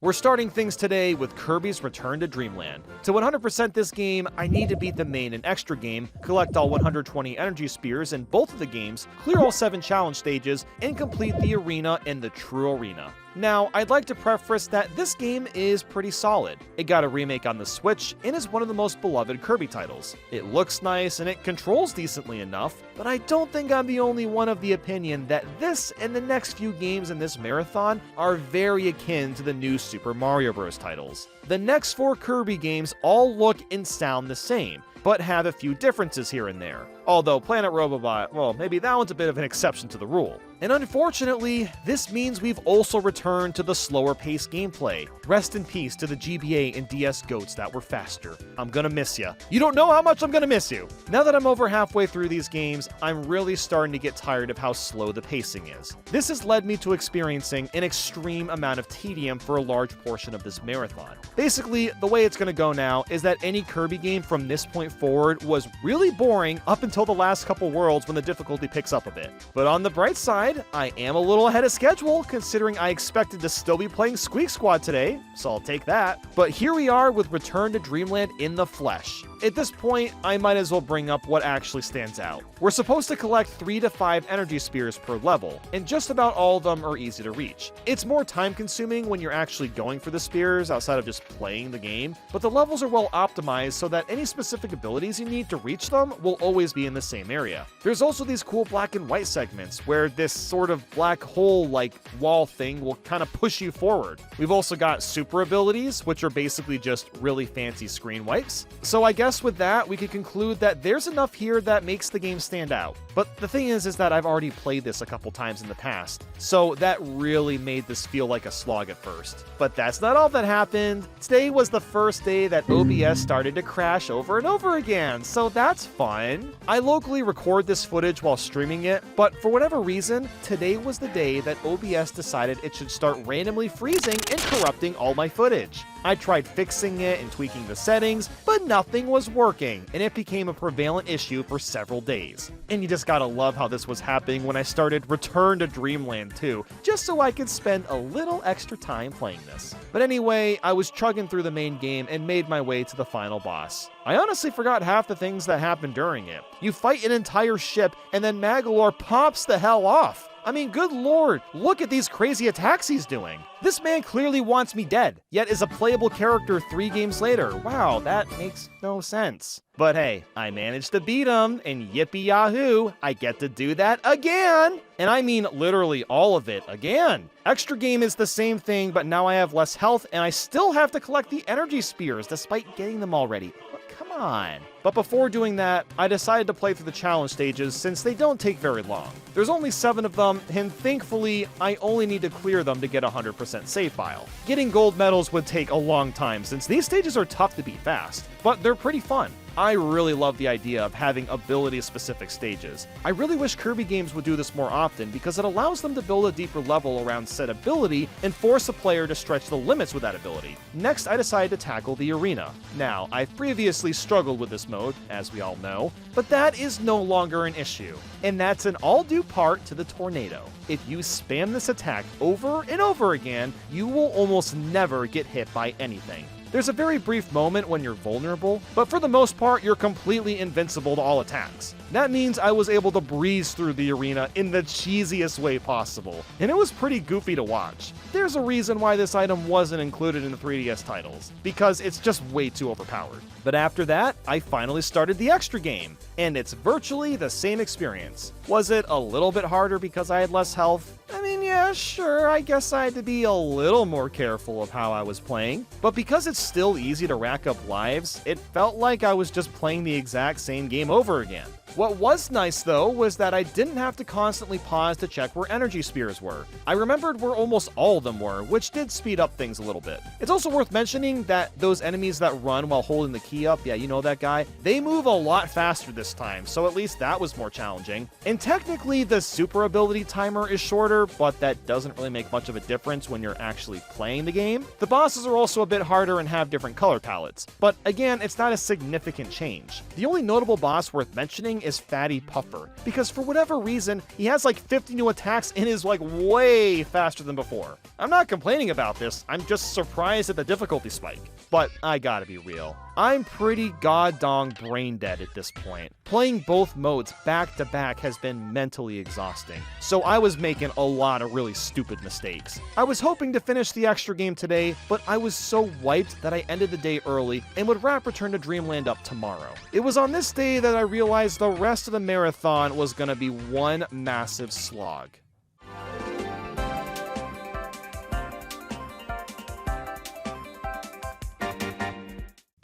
We're starting things today with Kirby's Return to Dreamland. To 100% this game, I need to beat the main and extra game, collect all 120 energy spears in both of the games, clear all 7 challenge stages, and complete the arena in the true arena. Now, I'd like to preface that this game is pretty solid. It got a remake on the Switch and is one of the most beloved Kirby titles. It looks nice and it controls decently enough, but I don't think I'm the only one of the opinion that this and the next few games in this marathon are very akin to the new Super Mario Bros. Titles. The next 4 Kirby games all look and sound the same, but have a few differences here and there. Although Planet Robobot, well, maybe that one's a bit of an exception to the rule. And unfortunately, this means we've also returned to the slower paced gameplay. Rest in peace to the GBA and DS goats that were faster. I'm gonna miss ya. You don't know how much I'm gonna miss you. Now that I'm over halfway through these games, I'm really starting to get tired of how slow the pacing is. This has led me to experiencing an extreme amount of tedium for a large portion of this marathon. Basically, the way it's gonna go now is that any Kirby game from this point forward was really boring up until the last couple worlds when the difficulty picks up a bit. But on the bright side, I am a little ahead of schedule, considering I expected to still be playing Squeak Squad today, so I'll take that. But here we are with Return to Dreamland in the flesh. At this point, I might as well bring up what actually stands out. We're supposed to collect 3 to 5 energy spears per level, and just about all of them are easy to reach. It's more time consuming when you're actually going for the spears outside of just playing the game, but the levels are well optimized so that any specific abilities you need to reach them will always be in the same area. There's also these cool black and white segments where this sort of black hole-like wall thing will kind of push you forward. We've also got super abilities, which are basically just really fancy screen wipes. So I guess with that, we could conclude that there's enough here that makes the game stand out. But the thing is that I've already played this a couple times in the past, so that really made this feel like a slog at first. But that's not all that happened. Today was the first day that OBS started to crash over and over again, so that's fun. I locally record this footage while streaming it, but for whatever reason, today was the day that OBS decided it should start randomly freezing and corrupting all my footage. I tried fixing it and tweaking the settings, but nothing was working, and it became a prevalent issue for several days. And you just gotta love how this was happening when I started Return to Dreamland 2, just so I could spend a little extra time playing this. But anyway, I was chugging through the main game and made my way to the final boss. I honestly forgot half the things that happened during it. You fight an entire ship, and then Magolor pops the hell off. I mean, good lord, look at these crazy attacks he's doing. This man clearly wants me dead, yet is a playable character 3 games later. Wow, that makes no sense. But hey, I managed to beat him, and yippee yahoo, I get to do that again! And I mean literally all of it again. Extra game is the same thing, but now I have less health, and I still have to collect the energy spears despite getting them already. Come on. But before doing that, I decided to play through the challenge stages since they don't take very long. There's only 7 of them, and thankfully, I only need to clear them to get a 100% save file. Getting gold medals would take a long time since these stages are tough to beat fast, but they're pretty fun. I really love the idea of having ability-specific stages. I really wish Kirby games would do this more often because it allows them to build a deeper level around said ability and force a player to stretch the limits with that ability. Next, I decided to tackle the arena. Now, I've previously struggled with this mode, as we all know, but that is no longer an issue. And that's in all due part to the tornado. If you spam this attack over and over again, you will almost never get hit by anything. There's a very brief moment when you're vulnerable, but for the most part, you're completely invincible to all attacks. That means I was able to breeze through the arena in the cheesiest way possible, and it was pretty goofy to watch. There's a reason why this item wasn't included in the 3DS titles, because it's just way too overpowered. But after that, I finally started the extra game, and it's virtually the same experience. Was it a little bit harder because I had less health? I mean, yeah, sure, I guess I had to be a little more careful of how I was playing, but because it's still easy to rack up lives, it felt like I was just playing the exact same game over again. What was nice, though, was that I didn't have to constantly pause to check where energy spears were. I remembered where almost all of them were, which did speed up things a little bit. It's also worth mentioning that those enemies that run while holding the key up, yeah, you know that guy, they move a lot faster this time, so at least that was more challenging. And technically, the super ability timer is shorter, but that doesn't really make much of a difference when you're actually playing the game. The bosses are also a bit harder and have different color palettes, but again, it's not a significant change. The only notable boss worth mentioning is Fatty Puffer, because for whatever reason, he has like 50 new attacks and is like way faster than before. I'm not complaining about this, I'm just surprised at the difficulty spike. But I gotta be real, I'm pretty goddamn brain dead at this point. Playing both modes back to back has been mentally exhausting, so I was making a lot of really stupid mistakes. I was hoping to finish the extra game today, but I was so wiped that I ended the day early and would wrap Return to Dreamland up tomorrow. It was on this day that I realized the rest of the marathon was gonna be one massive slog.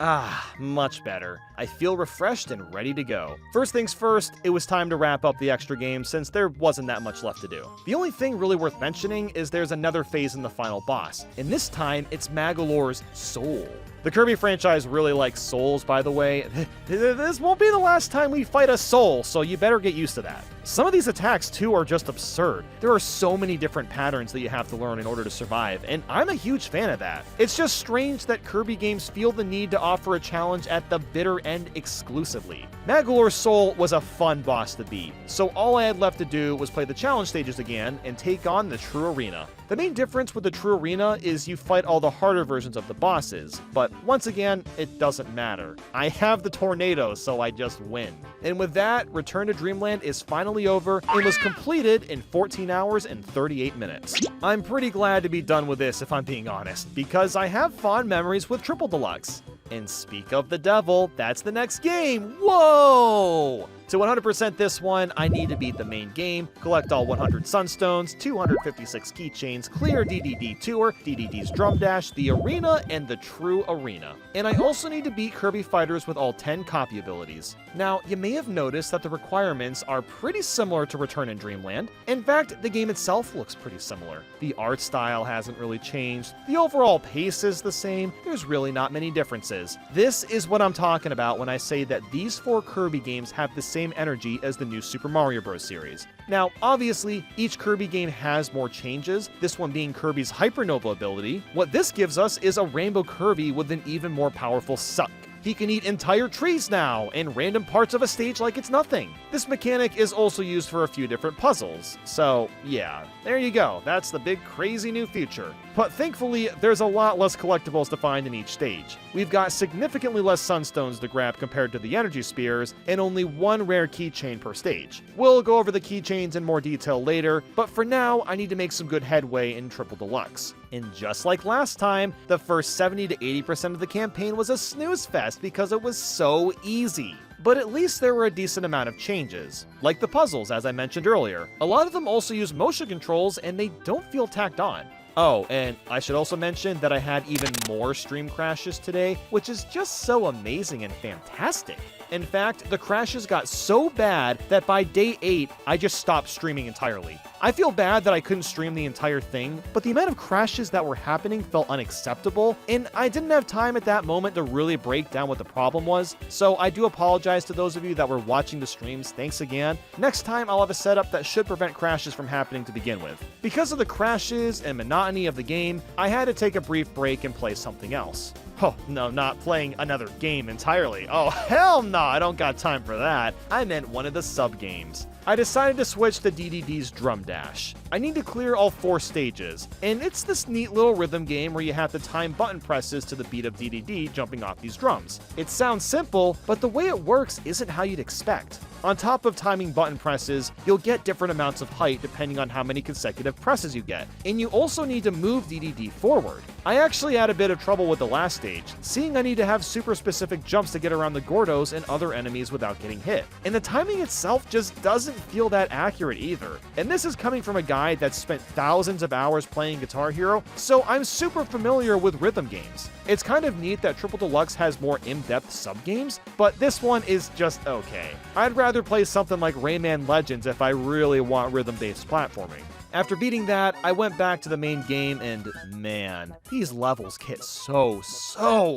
Ah, much better. I feel refreshed and ready to go. First things first, it was time to wrap up the extra game since there wasn't that much left to do. The only thing really worth mentioning is there's another phase in the final boss, and this time it's Magolor's soul. The Kirby franchise really likes souls, by the way. This won't be the last time we fight a soul, so you better get used to that. Some of these attacks, too, are just absurd. There are so many different patterns that you have to learn in order to survive, and I'm a huge fan of that. It's just strange that Kirby games feel the need to offer a challenge at the bitter end exclusively. Magolor's Soul was a fun boss to beat, so all I had left to do was play the challenge stages again and take on the true arena. The main difference with the true arena is you fight all the harder versions of the bosses, but once again, it doesn't matter. I have the tornado, so I just win. And with that, Return to Dreamland is finally over and was completed in 14 hours and 38 minutes. I'm pretty glad to be done with this if I'm being honest, because I have fond memories with Triple Deluxe. And speak of the devil, that's the next game. Whoa! To 100% this one, I need to beat the main game, collect all 100 Sunstones, 256 keychains, clear DDD Tour, DDD's Drum Dash, the Arena, and the True Arena. And I also need to beat Kirby Fighters with all 10 copy abilities. Now, you may have noticed that the requirements are pretty similar to Return in Dreamland. In fact, the game itself looks pretty similar. The art style hasn't really changed, the overall pace is the same, there's really not many differences. This is what I'm talking about when I say that these 4 Kirby games have the same energy as the new Super Mario Bros. Series. Now, obviously, each Kirby game has more changes, this one being Kirby's Hypernova ability. What this gives us is a Rainbow Kirby with an even more powerful suck. He can eat entire trees now, and random parts of a stage like it's nothing. This mechanic is also used for a few different puzzles. So yeah, there you go, that's the big crazy new feature. But thankfully, there's a lot less collectibles to find in each stage. We've got significantly less sunstones to grab compared to the energy spheres, and only one rare keychain per stage. We'll go over the keychains in more detail later, but for now, I need to make some good headway in Triple Deluxe. And just like last time, the first 70 to 80% of the campaign was a snooze fest because it was so easy. But at least there were a decent amount of changes. Like the puzzles, as I mentioned earlier. A lot of them also use motion controls and they don't feel tacked on. Oh, and I should also mention that I had even more stream crashes today, which is just so amazing and fantastic. In fact, the crashes got so bad that by day 8, I just stopped streaming entirely. I feel bad that I couldn't stream the entire thing, but the amount of crashes that were happening felt unacceptable, and I didn't have time at that moment to really break down what the problem was, so I do apologize to those of you that were watching the streams, thanks again. Next time I'll have a setup that should prevent crashes from happening to begin with. Because of the crashes and monotony of the game, I had to take a brief break and play something else. Oh, no, not playing another game entirely. Oh, hell no, I don't got time for that. I meant one of the sub-games. I decided to switch to DDD's Drum Dash. I need to clear all 4 stages, and it's this neat little rhythm game where you have to time button presses to the beat of DDD jumping off these drums. It sounds simple, but the way it works isn't how you'd expect. On top of timing button presses, you'll get different amounts of height depending on how many consecutive presses you get, and you also need to move DDD forward. I actually had a bit of trouble with the last stage, seeing I need to have super specific jumps to get around the Gordos and other enemies without getting hit. And the timing itself just doesn't feel that accurate either. And this is coming from a guy that's spent thousands of hours playing Guitar Hero, so I'm super familiar with rhythm games. It's kind of neat that Triple Deluxe has more in-depth sub-games, but this one is just okay. I'd rather play something like Rayman Legends if I really want rhythm-based platforming. After beating that, I went back to the main game and man, these levels get so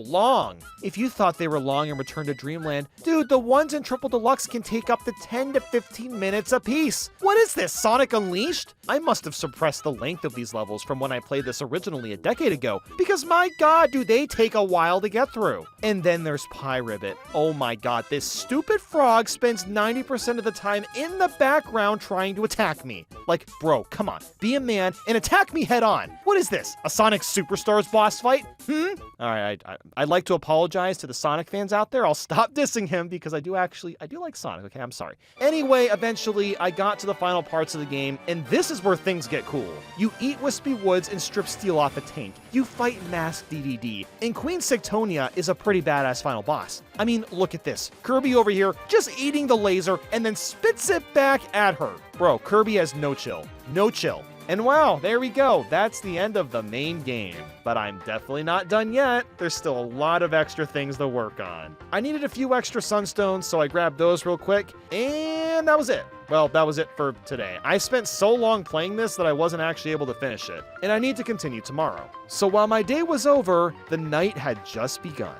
long. If you thought they were long in Return to Dreamland, dude, the ones in Triple Deluxe can take up to 10 to 15 minutes apiece. What is this, Sonic Unleashed? I must have suppressed the length of these levels from when I played this originally a decade ago, because my god, do they take a while to get through. And then there's Pyribbit. Oh my god, this stupid frog spends 90% of the time in the background trying to attack me. Like, bro, come on, be a man and attack me head on. What is this, a Sonic Superstars boss fight? Alright, I'd like to apologize to the Sonic fans out there. I'll stop dissing him because I do like Sonic, okay? I'm sorry. Anyway, eventually, I got to the final parts of the game, and this is where things get cool. You eat Wispy Woods and strip steel off a tank. You fight Mask DDD, and Queen Sigtonia is a pretty badass final boss. I mean, look at this. Kirby over here just eating the laser and then spits it back at her. Bro, Kirby has no chill. No chill. And wow, there we go. That's the end of the main game. But I'm definitely not done yet. There's still a lot of extra things to work on. I needed a few extra sunstones, so I grabbed those real quick, and that was it. Well, that was it for today. I spent so long playing this that I wasn't actually able to finish it, and I need to continue tomorrow. So while my day was over, the night had just begun.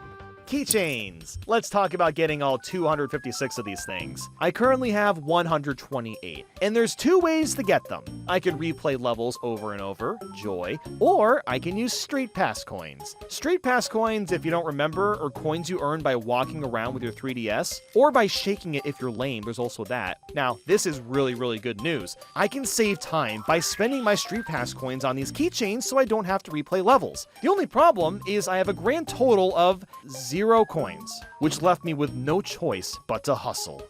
Keychains! Let's talk about getting all 256 of these things. I currently have 128, and there's 2 ways to get them. I can replay levels over and over, joy, or I can use Street Pass coins. Street Pass coins, if you don't remember, are coins you earn by walking around with your 3DS, or by shaking it if you're lame, there's also that. Now, this is really good news. I can save time by spending my Street Pass coins on these keychains so I don't have to replay levels. The only problem is I have a grand total of 0 coins, which left me with no choice but to hustle.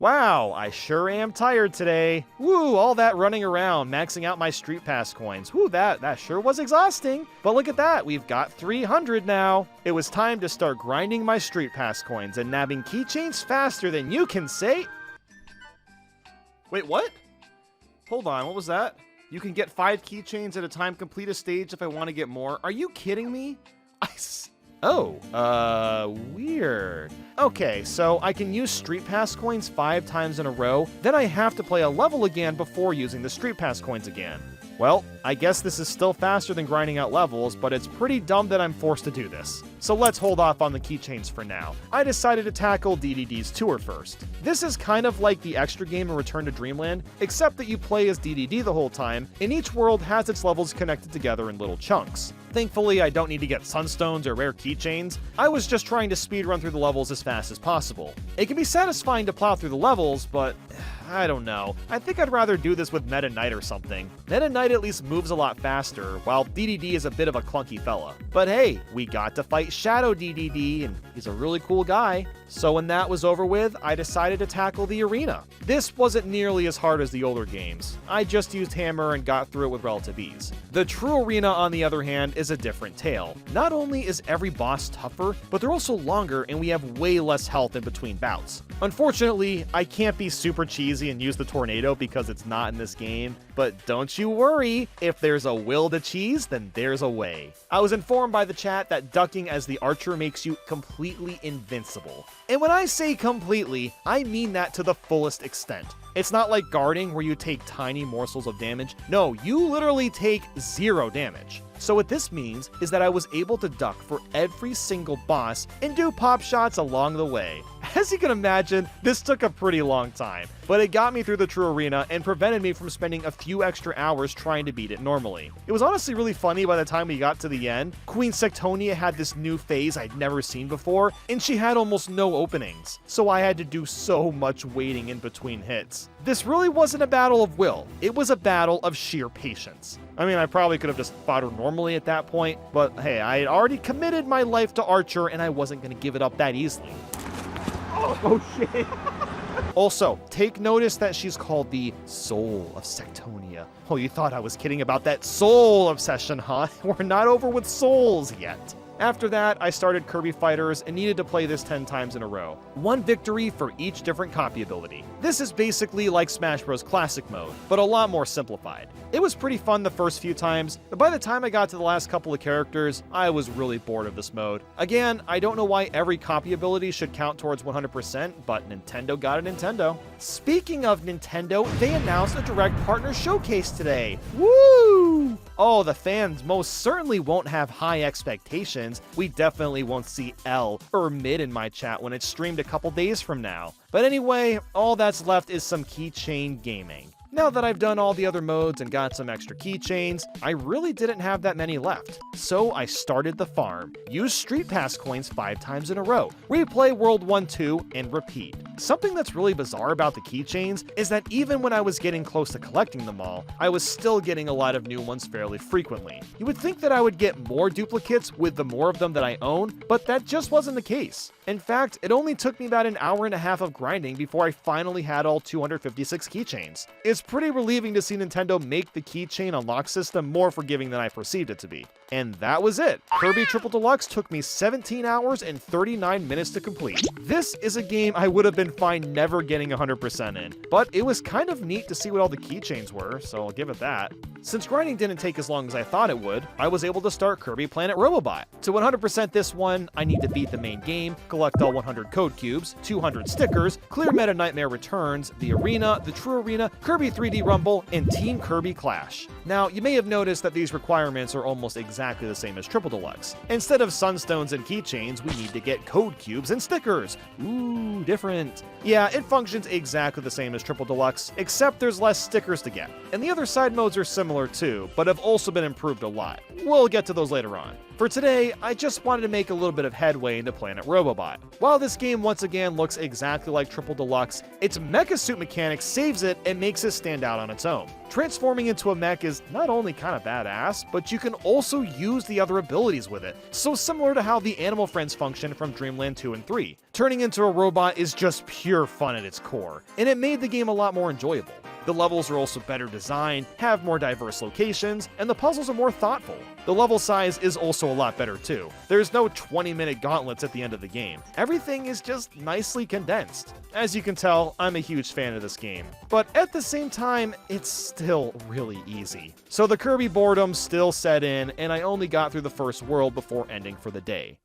Wow, I sure am tired today. Woo, all that running around, maxing out my Street Pass coins. Woo, that sure was exhausting. But look at that, we've got 300 now. It was time to start grinding my Street Pass coins and nabbing keychains faster than you can say. Wait, what? Hold on, what was that? You can get 5 keychains at a time, complete a stage if I want to get more. Are you kidding me? Weird. Okay, so I can use Street Pass coins 5 times in a row, then I have to play a level again before using the Street Pass coins again. Well, I guess this is still faster than grinding out levels, but it's pretty dumb that I'm forced to do this. So let's hold off on the keychains for now. I decided to tackle DDD's tour first. This is kind of like the extra game in Return to Dreamland, except that you play as DDD the whole time, and each world has its levels connected together in little chunks. Thankfully, I don't need to get sunstones or rare keychains. I was just trying to speedrun through the levels as fast as possible. It can be satisfying to plow through the levels, but I don't know. I think I'd rather do this with Meta Knight or something. Meta Knight at least moves a lot faster, while DDD is a bit of a clunky fella. But hey, we got to fight Shadow DDD, and he's a really cool guy. So when that was over with, I decided to tackle the arena. This wasn't nearly as hard as the older games. I just used hammer and got through it with relative ease. The true arena, on the other hand, is a different tale. Not only is every boss tougher, but they're also longer and we have way less health in between bouts. Unfortunately, I can't be super cheesy and use the tornado because it's not in this game, but don't you worry, if there's a will to cheese, then there's a way. I was informed by the chat that ducking as the archer makes you completely invincible. And when I say completely, I mean that to the fullest extent. It's not like guarding where you take tiny morsels of damage. No, you literally take 0 damage. So what this means is that I was able to duck for every single boss and do pop shots along the way. As you can imagine, this took a pretty long time, but it got me through the true arena and prevented me from spending a few extra hours trying to beat it normally. It was honestly really funny by the time we got to the end. Queen Sectonia had this new phase I'd never seen before, and she had almost no openings, so I had to do so much waiting in between hits. This really wasn't a battle of will, it was a battle of sheer patience. I mean, I probably could have just fought her normally at that point, but hey, I had already committed my life to Archer and I wasn't going to give it up that easily. Oh shit. Also, take notice that she's called the Soul of Sectonia. Oh, you thought I was kidding about that soul obsession, huh? We're not over with souls yet. After that, I started Kirby Fighters and needed to play this 10 times in a row. 1 victory for each different copy ability. This is basically like Smash Bros. Classic mode, but a lot more simplified. It was pretty fun the first few times, but by the time I got to the last couple of characters, I was really bored of this mode. Again, I don't know why every copy ability should count towards 100%, but Nintendo got a Nintendo. Speaking of Nintendo, they announced a direct partner showcase today. Woo! Oh, the fans most certainly won't have high expectations. We definitely won't see L or mid in my chat when it's streamed a couple days from now. But anyway, all that's left is some keychain gaming. Now that I've done all the other modes and got some extra keychains, I really didn't have that many left. So I started the farm. Use Street Pass coins 5 times in a row. Replay World 1, 2, and repeat. Something that's really bizarre about the keychains is that even when I was getting close to collecting them all, I was still getting a lot of new ones fairly frequently. You would think that I would get more duplicates with the more of them that I own, but that just wasn't the case. In fact, it only took me about an hour and a half of grinding before I finally had all 256 keychains. It's pretty relieving to see Nintendo make the keychain unlock system more forgiving than I perceived it to be. And that was it. Kirby Triple Deluxe took me 17 hours and 39 minutes to complete. This is a game I would have been fine never getting 100% in, but it was kind of neat to see what all the keychains were, so I'll give it that. Since grinding didn't take as long as I thought it would, I was able to start Kirby Planet Robobot. To 100% this one, I need to beat the main game, collect all 100 code cubes, 200 stickers, clear Meta Nightmare Returns, the arena, the True Arena, Kirby 3D Rumble, and Team Kirby Clash. Now, you may have noticed that these requirements are almost exactly the same as Triple Deluxe. Instead of sunstones and keychains, we need to get code cubes and stickers. Ooh, different. Yeah, it functions exactly the same as Triple Deluxe, except there's less stickers to get. And the other side modes are similar similar too, but have also been improved a lot. We'll get to those later on. For today, I just wanted to make a little bit of headway into Planet Robobot. While this game once again looks exactly like Triple Deluxe, its mecha suit mechanic saves it and makes it stand out on its own. Transforming into a mech is not only kind of badass, but you can also use the other abilities with it, so similar to how the Animal Friends function from Dreamland 2 and 3. Turning into a robot is just pure fun at its core, and it made the game a lot more enjoyable. The levels are also better designed, have more diverse locations, and the puzzles are more thoughtful. The level size is also a lot better too. There's no 20-minute gauntlets at the end of the game. Everything is just nicely condensed. As you can tell, I'm a huge fan of this game, but at the same time, it's still really easy. So the Kirby boredom still set in, and I only got through the first world before ending for the day.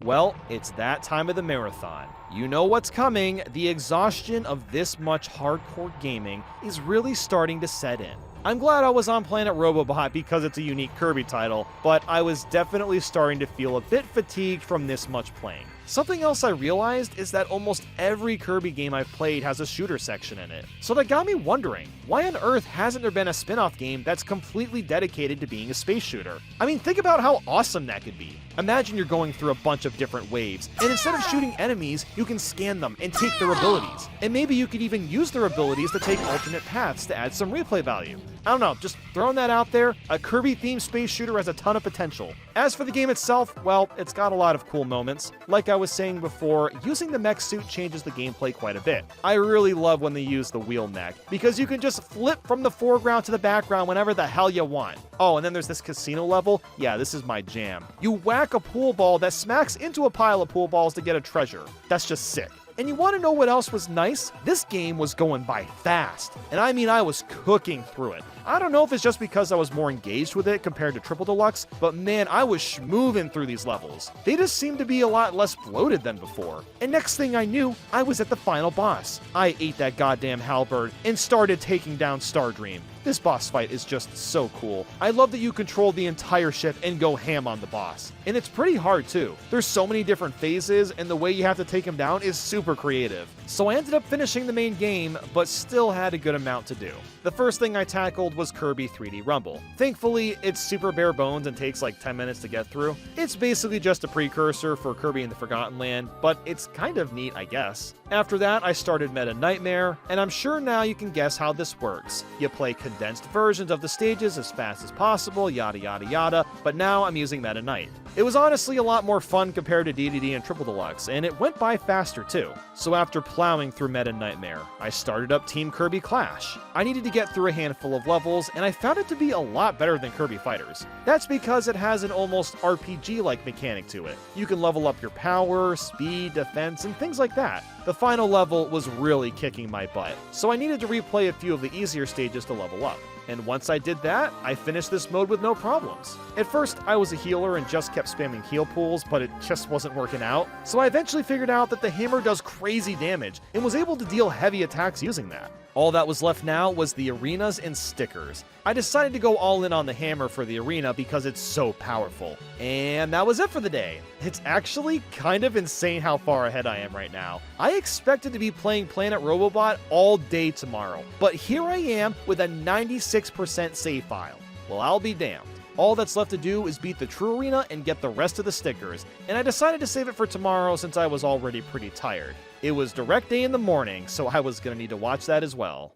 Well, it's that time of the marathon. You know what's coming. The exhaustion of this much hardcore gaming is really starting to set in. I'm glad I was on Planet Robobot because it's a unique Kirby title, but I was definitely starting to feel a bit fatigued from this much playing. Something else I realized is that almost every Kirby game I've played has a shooter section in it. So that got me wondering, why on earth hasn't there been a spin-off game that's completely dedicated to being a space shooter? I mean, think about how awesome that could be. Imagine you're going through a bunch of different waves, and instead of shooting enemies, you can scan them and take their abilities. And maybe you could even use their abilities to take alternate paths to add some replay value. I don't know, just throwing that out there, a Kirby-themed space shooter has a ton of potential. As for the game itself, well, it's got a lot of cool moments. Like I was saying before, using the mech suit changes the gameplay quite a bit. I really love when they use the wheel mech, because you can just flip from the foreground to the background whenever the hell you want. Oh, and then there's this casino level. Yeah, this is my jam. You whack a pool ball that smacks into a pile of pool balls to get a treasure. That's just sick. And you want to know what else was nice? This game was going by fast. And I mean, I was cooking through it. I don't know if it's just because I was more engaged with it compared to Triple Deluxe, but man, I was schmoovin' through these levels. They just seemed to be a lot less bloated than before. And next thing I knew, I was at the final boss. I ate that goddamn halberd and started taking down Stardream. This boss fight is just so cool. I love that you control the entire ship and go ham on the boss. And it's pretty hard too. There's so many different phases, and the way you have to take him down is super creative. So I ended up finishing the main game, but still had a good amount to do. The first thing I tackled was Kirby 3D Rumble. Thankfully, it's super bare bones and takes like 10 minutes to get through. It's basically just a precursor for Kirby in the Forgotten Land, but it's kind of neat, I guess. After that, I started Meta Nightmare, and I'm sure now you can guess how this works. You play condensed versions of the stages as fast as possible, yada yada yada, but now I'm using Meta Knight. It was honestly a lot more fun compared to DDD and Triple Deluxe, and it went by faster too. So after plowing through Meta Nightmare, I started up Team Kirby Clash. I needed to get through a handful of levels, and I found it to be a lot better than Kirby Fighters. That's because it has an almost RPG-like mechanic to it. You can level up your power, speed, defense, and things like that. The final level was really kicking my butt, so I needed to replay a few of the easier stages to level up. And once I did that, I finished this mode with no problems. At first, I was a healer and just kept spamming heal pools, but it just wasn't working out. So I eventually figured out that the hammer does crazy damage and was able to deal heavy attacks using that. All that was left now was the arenas and stickers. I decided to go all in on the hammer for the arena because it's so powerful. And that was it for the day. It's actually kind of insane how far ahead I am right now. I expected to be playing Planet Robobot all day tomorrow, but here I am with a 96% save file. Well, I'll be damned. All that's left to do is beat the true arena and get the rest of the stickers, and I decided to save it for tomorrow since I was already pretty tired. It was direct day in the morning, so I was gonna need to watch that as well.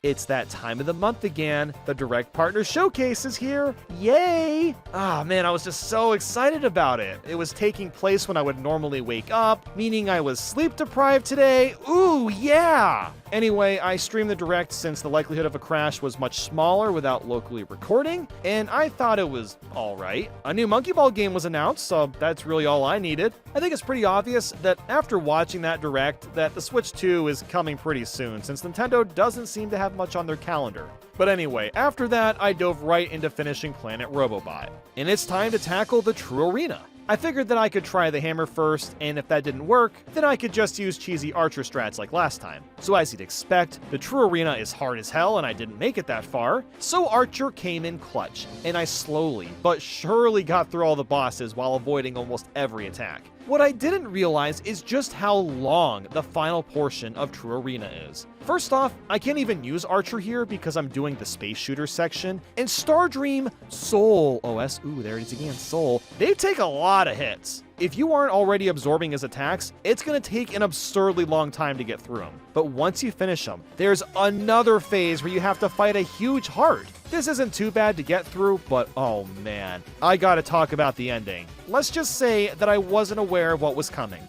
It's that time of the month again. The Direct Partner Showcase is here. Yay! Ah, man, I was just so excited about it. It was taking place when I would normally wake up, meaning I was sleep deprived today. Ooh, yeah! Anyway, I streamed the Direct since the likelihood of a crash was much smaller without locally recording, and I thought it was alright. A new Monkey Ball game was announced, so that's really all I needed. I think it's pretty obvious that after watching that Direct, that the Switch 2 is coming pretty soon, since Nintendo doesn't seem to have much on their calendar. But anyway, after that, I dove right into finishing Planet Robobot. And it's time to tackle the true arena. I figured that I could try the hammer first, and if that didn't work, then I could just use cheesy archer strats like last time. So as you'd expect, the true arena is hard as hell and I didn't make it that far, so archer came in clutch, and I slowly but surely got through all the bosses while avoiding almost every attack. What I didn't realize is just how long the final portion of True Arena is. First off, I can't even use Archer here because I'm doing the Space Shooter section, and Stardream, Soul OS, ooh, there it is again, Soul, they take a lot of hits. If you aren't already absorbing his attacks, it's going to take an absurdly long time to get through them. But once you finish them, there's another phase where you have to fight a huge heart. This isn't too bad to get through, but oh man, I gotta talk about the ending. Let's just say that I wasn't aware of what was coming.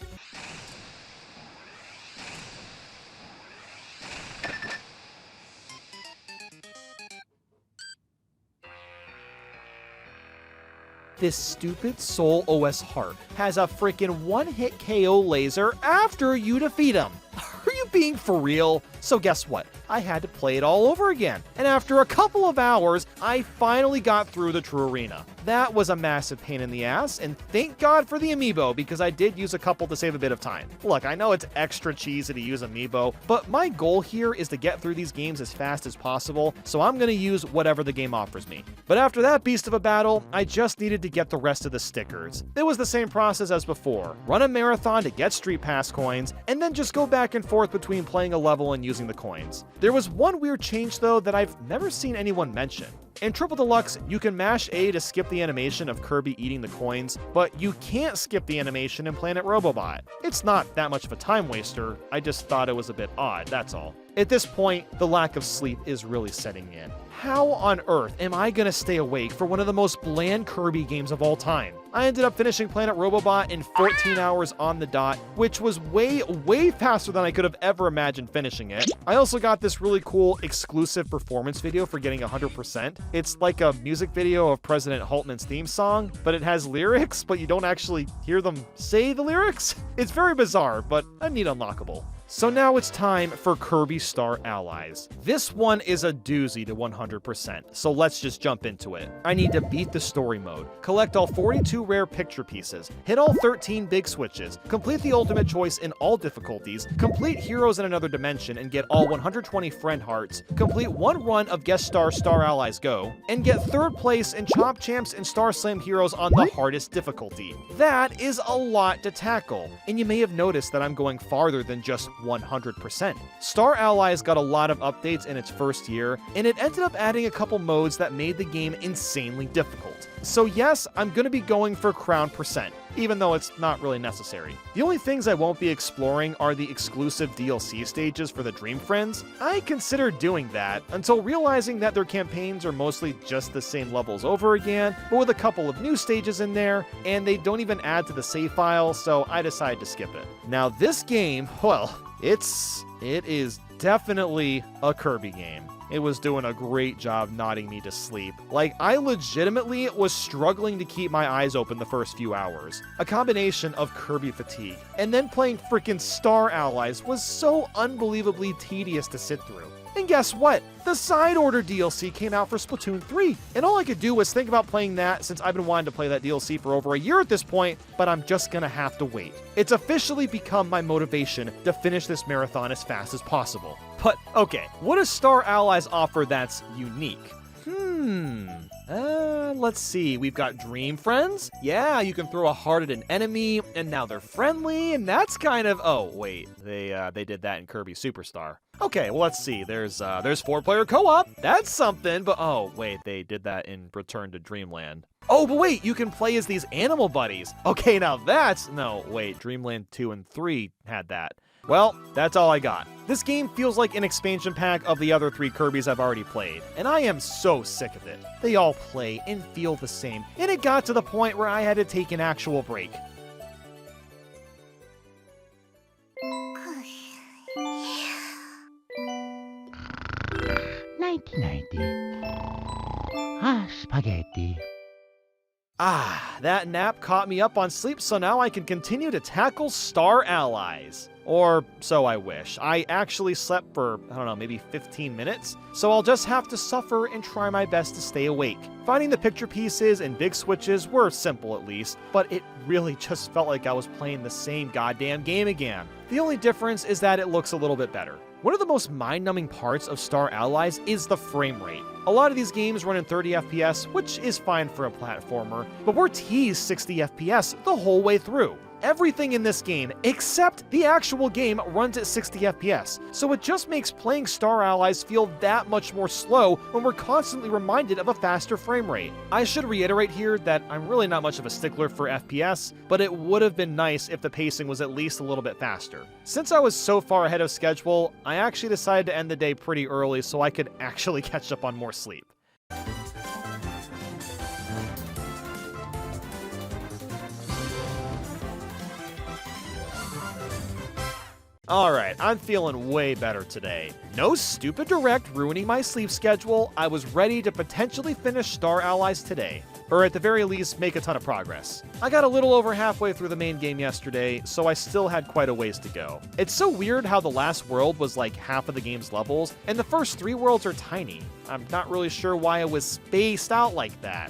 This stupid Soul OS heart has a freaking one-hit KO laser after you defeat him. Are you being for real? So guess what? I had to play it all over again. And after a couple of hours, I finally got through the True Arena. That was a massive pain in the ass, and thank God for the amiibo, because I did use a couple to save a bit of time. Look, I know it's extra cheesy to use amiibo, but my goal here is to get through these games as fast as possible, so I'm gonna use whatever the game offers me. But after that beast of a battle, I just needed to get the rest of the stickers. It was the same process as before. Run a marathon to get Street Pass coins, and then just go back and forth between playing a level and using the coins. There was one weird change though that I've never seen anyone mention. In Triple Deluxe, you can mash A to skip the animation of Kirby eating the coins, but you can't skip the animation in Planet Robobot. It's not that much of a time waster, I just thought it was a bit odd, that's all. At this point, the lack of sleep is really setting in. How on earth am I gonna stay awake for one of the most bland Kirby games of all time? I ended up finishing Planet Robobot in 14 hours on the dot, which was way faster than I could have ever imagined finishing it. I also got this really cool exclusive performance video for getting 100%. It's like a music video of President Haltman's theme song, but it has lyrics, but you don't actually hear them say the lyrics. It's very bizarre, but a neat unlockable. So now it's time for Kirby Star Allies. This one is a doozy to 100%, so let's just jump into it. I need to beat the story mode, collect all 42 rare picture pieces, hit all 13 big switches, complete the ultimate choice in all difficulties, complete Heroes in Another Dimension and get all 120 friend hearts, complete one run of Guest Star Star Allies Go, and get 3rd place in Chomp Champs and Star Slam Heroes on the hardest difficulty. That is a lot to tackle, and you may have noticed that I'm going farther than just 100%. Star Allies got a lot of updates in its first year, and it ended up adding a couple modes that made the game insanely difficult. So yes, I'm gonna be going for Crown Percent, even though it's not really necessary. The only things I won't be exploring are the exclusive DLC stages for the Dream Friends. I considered doing that, until realizing that their campaigns are mostly just the same levels over again, but with a couple of new stages in there, and they don't even add to the save file, so I decided to skip it. Now this game, well, it is definitely a Kirby game. It was doing a great job nodding me to sleep. Like, I legitimately was struggling to keep my eyes open the first few hours. A combination of Kirby fatigue, and then playing frickin' Star Allies was so unbelievably tedious to sit through. And guess what? The Side Order DLC came out for Splatoon 3, and all I could do was think about playing that since I've been wanting to play that DLC for over a year at this point, but I'm just gonna have to wait. It's officially become my motivation to finish this marathon as fast as possible. But, okay, what does Star Allies offer that's unique? Let's see. We've got Dream Friends. Yeah, you can throw a heart at an enemy, and now they're friendly, and that's kind of... Oh, wait. They did that in Kirby Superstar. Okay, well, let's see. There's 4-player co-op. That's something, but... Oh, wait. They did that in Return to Dreamland. Oh, but wait, you can play as these animal buddies. Okay, now that's... No, wait. Dreamland 2 and 3 had that. Well, that's all I got. This game feels like an expansion pack of the other 3 Kirbys I've already played, and I am so sick of it. They all play and feel the same, and it got to the point where I had to take an actual break. Spaghetti. Ah, that nap caught me up on sleep, so now I can continue to tackle Star Allies. Or so I wish. I actually slept for, I don't know, maybe 15 minutes, so I'll just have to suffer and try my best to stay awake. Finding the picture pieces and big switches were simple at least, but it really just felt like I was playing the same goddamn game again. The only difference is that it looks a little bit better. One of the most mind-numbing parts of Star Allies is the frame rate. A lot of these games run in 30 FPS, which is fine for a platformer, but we're teased 60 FPS the whole way through. Everything in this game, except the actual game, runs at 60 FPS, so it just makes playing Star Allies feel that much more slow when we're constantly reminded of a faster frame rate. I should reiterate here that I'm really not much of a stickler for FPS, but it would have been nice if the pacing was at least a little bit faster. Since I was so far ahead of schedule, I actually decided to end the day pretty early so I could actually catch up on more sleep. Alright, I'm feeling way better today. No stupid direct ruining my sleep schedule, I was ready to potentially finish Star Allies today. Or at the very least, make a ton of progress. I got a little over halfway through the main game yesterday, so I still had quite a ways to go. It's so weird how the last world was like half of the game's levels, and the first 3 worlds are tiny. I'm not really sure why it was spaced out like that.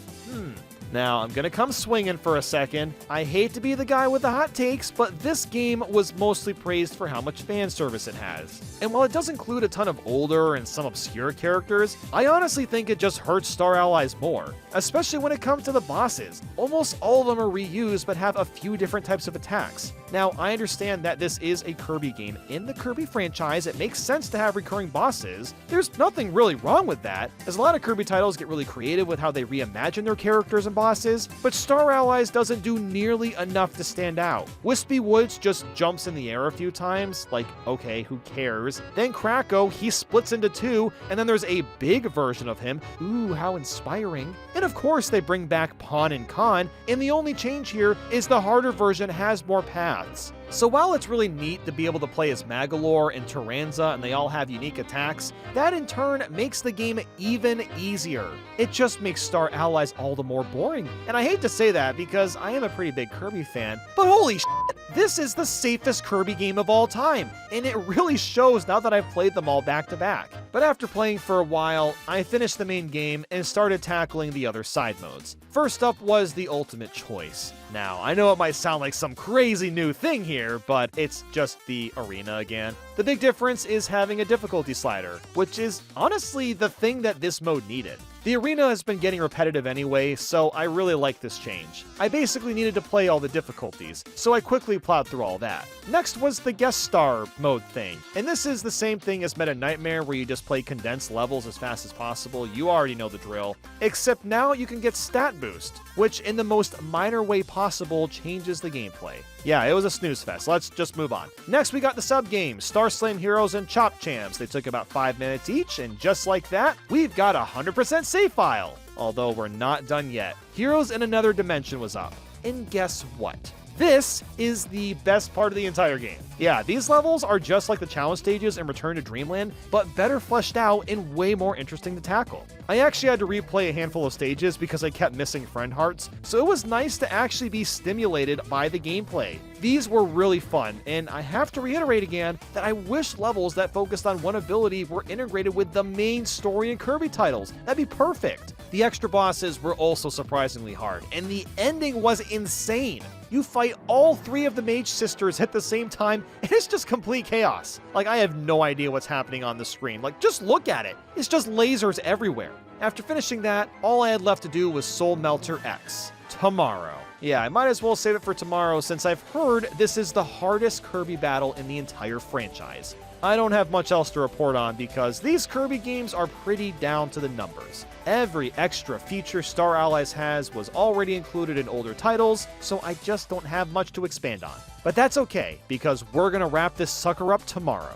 Now, I'm gonna come swinging for a second. I hate to be the guy with the hot takes, but this game was mostly praised for how much fan service it has. And while it does include a ton of older and some obscure characters, I honestly think it just hurts Star Allies more, especially when it comes to the bosses. Almost all of them are reused but have a few different types of attacks. Now, I understand that this is a Kirby game. In the Kirby franchise, it makes sense to have recurring bosses. There's nothing really wrong with that, as a lot of Kirby titles get really creative with how they reimagine their characters and bosses, but Star Allies doesn't do nearly enough to stand out. Wispy Woods just jumps in the air a few times, like, okay, who cares? Then Kracko, he splits into 2, and then there's a big version of him. Ooh, how inspiring. And of course, they bring back Pawn and Khan, and the only change here is the harder version has more paths. So while it's really neat to be able to play as Magalore and Tyranza and they all have unique attacks, that in turn makes the game even easier. It just makes Star Allies all the more boring. And I hate to say that because I am a pretty big Kirby fan, but holy shit, this is the safest Kirby game of all time, and it really shows now that I've played them all back to back. But after playing for a while, I finished the main game and started tackling the other side modes. First up was the Ultimate Choice. Now, I know it might sound like some crazy new thing here, but it's just the arena again. The big difference is having a difficulty slider, which is honestly the thing that this mode needed. The arena has been getting repetitive anyway, so I really like this change. I basically needed to play all the difficulties, so I quickly plowed through all that. Next was the guest star mode thing, and this is the same thing as Meta Nightmare where you just play condensed levels as fast as possible. You already know the drill. Except now you can get stat boost, which in the most minor way possible changes the gameplay. Yeah, it was a snooze fest. Let's just move on. Next, we got the sub-games, Star Slam Heroes and Chop Champs. They took about 5 minutes each, and just like that, we've got a 100% save file. Although we're not done yet. Heroes in Another Dimension was up. And guess what? This is the best part of the entire game. Yeah, these levels are just like the challenge stages in Return to Dreamland, but better fleshed out and way more interesting to tackle. I actually had to replay a handful of stages because I kept missing friend hearts, so it was nice to actually be stimulated by the gameplay. These were really fun, and I have to reiterate again that I wish levels that focused on one ability were integrated with the main story and Kirby titles. That'd be perfect. The extra bosses were also surprisingly hard, and the ending was insane. You fight all 3 of the Mage Sisters at the same time, and it's just complete chaos. Like, I have no idea what's happening on the screen. Like, just look at it. It's just lasers everywhere. After finishing that, all I had left to do was Soul Melter X. Tomorrow. Yeah, I might as well save it for tomorrow since I've heard this is the hardest Kirby battle in the entire franchise. I don't have much else to report on because these Kirby games are pretty down to the numbers. Every extra feature Star Allies has was already included in older titles, so I just don't have much to expand on. But that's okay, because we're gonna wrap this sucker up tomorrow.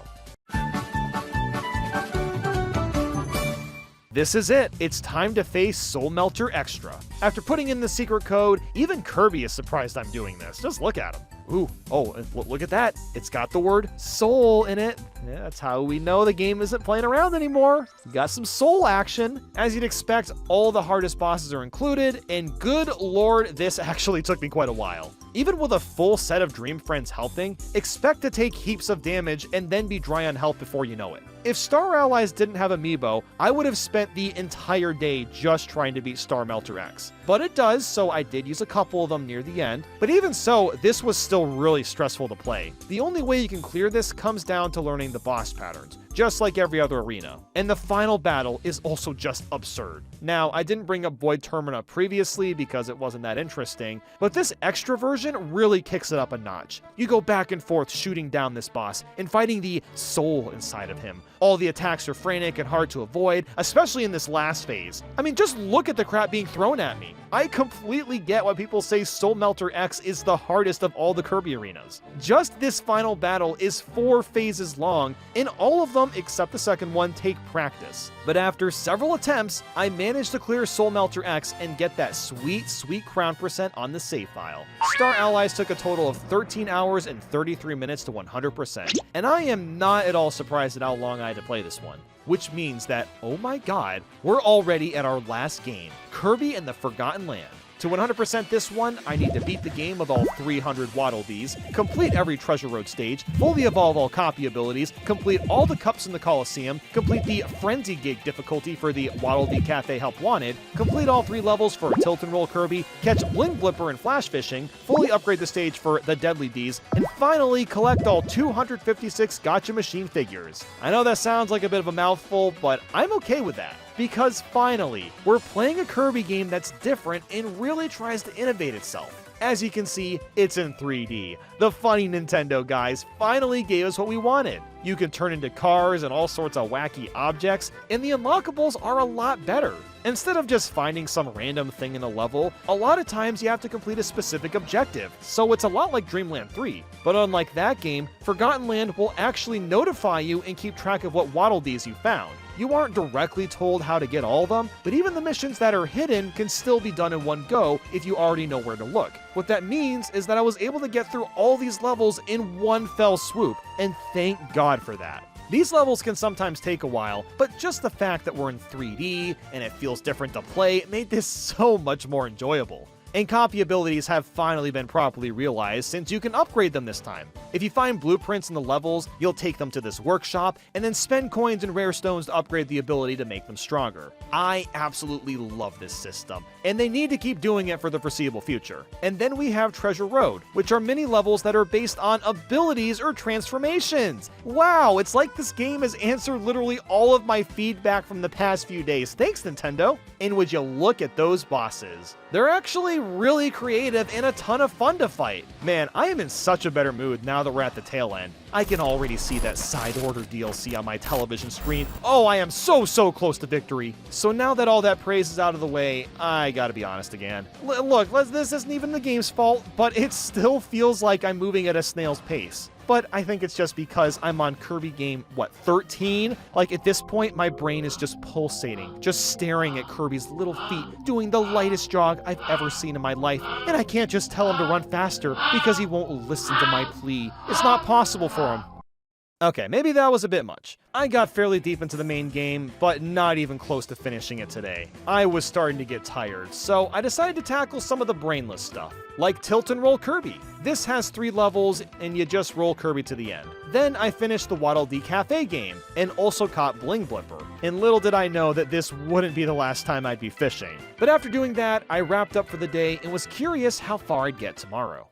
This is it. It's time to face Soul Melter Extra. After putting in the secret code, even Kirby is surprised I'm doing this. Just look at him. Ooh, oh, and look at that. It's got the word soul in it. Yeah, that's how we know the game isn't playing around anymore. Got some soul action. As you'd expect, all the hardest bosses are included, and good lord, this actually took me quite a while. Even with a full set of Dream Friends helping, expect to take heaps of damage and then be dry on health before you know it. If Star Allies didn't have Amiibo, I would have spent the entire day just trying to beat Star Melter X. But it does, so I did use a couple of them near the end. But even so, this was still really stressful to play. The only way you can clear this comes down to learning the boss patterns, just like every other arena. And the final battle is also just absurd. Now, I didn't bring up Void Termina previously because it wasn't that interesting, but this extra version really kicks it up a notch. You go back and forth shooting down this boss and fighting the soul inside of him. All the attacks are frantic and hard to avoid, especially in this last phase. I mean, just look at the crap being thrown at me. I completely get why people say Soul Melter X is the hardest of all the Kirby arenas. Just this final battle is 4 phases long, and all of them, except the second one, take practice. But after several attempts, I managed to clear Soul Melter X and get that sweet, sweet crown percent on the save file. Star Allies took a total of 13 hours and 33 minutes to 100%, and I am not at all surprised at how long I had to play this one. Which means that, oh my god, we're already at our last game, Kirby and the Forgotten Land. To 100% this one, I need to beat the game with all 300 Waddle Dees, complete every Treasure Road stage, fully evolve all copy abilities, complete all the cups in the Coliseum, complete the Frenzy Gig difficulty for the Waddle Dee Cafe Help Wanted, complete all 3 levels for Tilt and Roll Kirby, catch Bling Blipper and Flash Fishing, fully upgrade the stage for the Deadly Dees, and finally collect all 256 Gotcha Machine figures. I know that sounds like a bit of a mouthful, but I'm okay with that. Because finally, we're playing a Kirby game that's different and really tries to innovate itself. As you can see, it's in 3D. The funny Nintendo guys finally gave us what we wanted. You can turn into cars and all sorts of wacky objects, and the unlockables are a lot better. Instead of just finding some random thing in a level, a lot of times you have to complete a specific objective, so it's a lot like Dreamland 3. But unlike that game, Forgotten Land will actually notify you and keep track of what Waddle Dees you found. You aren't directly told how to get all of them, but even the missions that are hidden can still be done in one go if you already know where to look. What that means is that I was able to get through all these levels in one fell swoop, and thank God for that. These levels can sometimes take a while, but just the fact that we're in 3D and it feels different to play made this so much more enjoyable. And copy abilities have finally been properly realized since you can upgrade them this time. If you find blueprints in the levels, you'll take them to this workshop and then spend coins and rare stones to upgrade the ability to make them stronger. I absolutely love this system, and they need to keep doing it for the foreseeable future. And then we have Treasure Road, which are mini levels that are based on abilities or transformations. Wow, it's like this game has answered literally all of my feedback from the past few days. Thanks, Nintendo. And would you look at those bosses? They're actually really creative and a ton of fun to fight. Man, I am in such a better mood now that we're at the tail end. I can already see that side order DLC on my television screen. Oh, I am so close to victory. So now that all that praise is out of the way, I gotta be honest again. Look, this isn't even the game's fault, but it still feels like I'm moving at a snail's pace. But I think it's just because I'm on Kirby game, 13? Like, at this point, my brain is just pulsating, just staring at Kirby's little feet, doing the lightest jog I've ever seen in my life, and I can't just tell him to run faster because he won't listen to my plea. It's not possible for him. Okay, maybe that was a bit much. I got fairly deep into the main game, but not even close to finishing it today. I was starting to get tired, so I decided to tackle some of the brainless stuff, like Tilt and Roll Kirby. This has 3 levels, and you just roll Kirby to the end. Then I finished the Waddle Dee Cafe game, and also caught Bling Blipper. And little did I know that this wouldn't be the last time I'd be fishing. But after doing that, I wrapped up for the day and was curious how far I'd get tomorrow.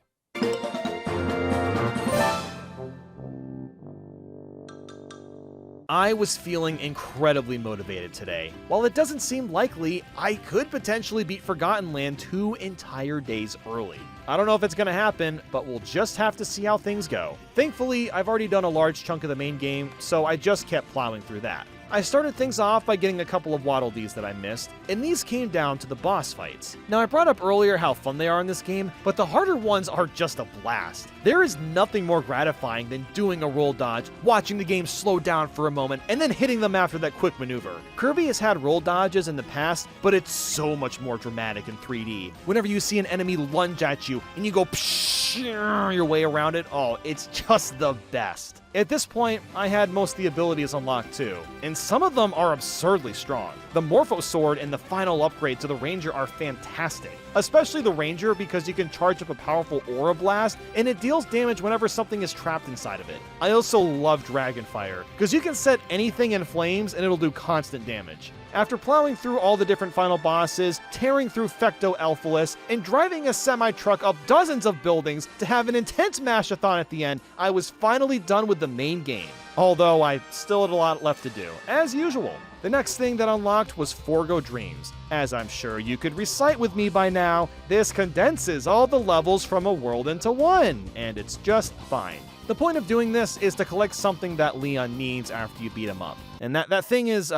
I was feeling incredibly motivated today. While it doesn't seem likely, I could potentially beat Forgotten Land 2 entire days early. I don't know if it's going to happen, but we'll just have to see how things go. Thankfully, I've already done a large chunk of the main game, so I just kept plowing through that. I started things off by getting a couple of Waddle Dees that I missed, and these came down to the boss fights. Now, I brought up earlier how fun they are in this game, but the harder ones are just a blast. There is nothing more gratifying than doing a roll dodge, watching the game slow down for a moment, and then hitting them after that quick maneuver. Kirby has had roll dodges in the past, but it's so much more dramatic in 3D. Whenever you see an enemy lunge at you, and you go your way around it, oh, it's just the best. At this point, I had most of the abilities unlocked too, and some of them are absurdly strong. The Morpho Sword and the final upgrade to the Ranger are fantastic, especially the Ranger because you can charge up a powerful Aura Blast, and it deals damage whenever something is trapped inside of it. I also love Dragonfire, because you can set anything in flames and it'll do constant damage. After plowing through all the different final bosses, tearing through Fecto Elphalus, and driving a semi-truck up dozens of buildings to have an intense mash-a-thon at the end, I was finally done with the main game. Although I still had a lot left to do, as usual. The next thing that unlocked was Forgo Dreams. As I'm sure you could recite with me by now, this condenses all the levels from a world into one, and it's just fine. The point of doing this is to collect something that Leon needs after you beat him up. And that thing is,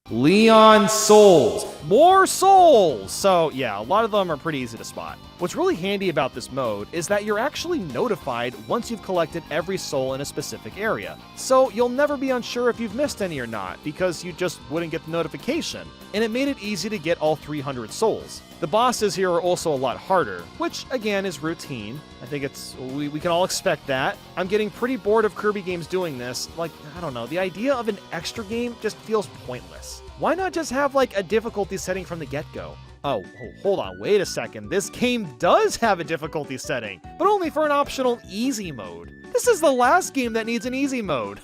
Leon Souls. More souls! So yeah, a lot of them are pretty easy to spot. What's really handy about this mode is that you're actually notified once you've collected every soul in a specific area. So you'll never be unsure if you've missed any or not, because you just wouldn't get the notification. And it made it easy to get all 300 souls. The bosses here are also a lot harder, which again is routine. I think we can all expect that. I'm getting pretty bored of Kirby games doing this. Like, I don't know, the idea of an extra game just feels pointless. Why not just have like a difficulty setting from the get-go? Oh, hold on, wait a second. This game does have a difficulty setting, but only for an optional easy mode. This is the last game that needs an easy mode.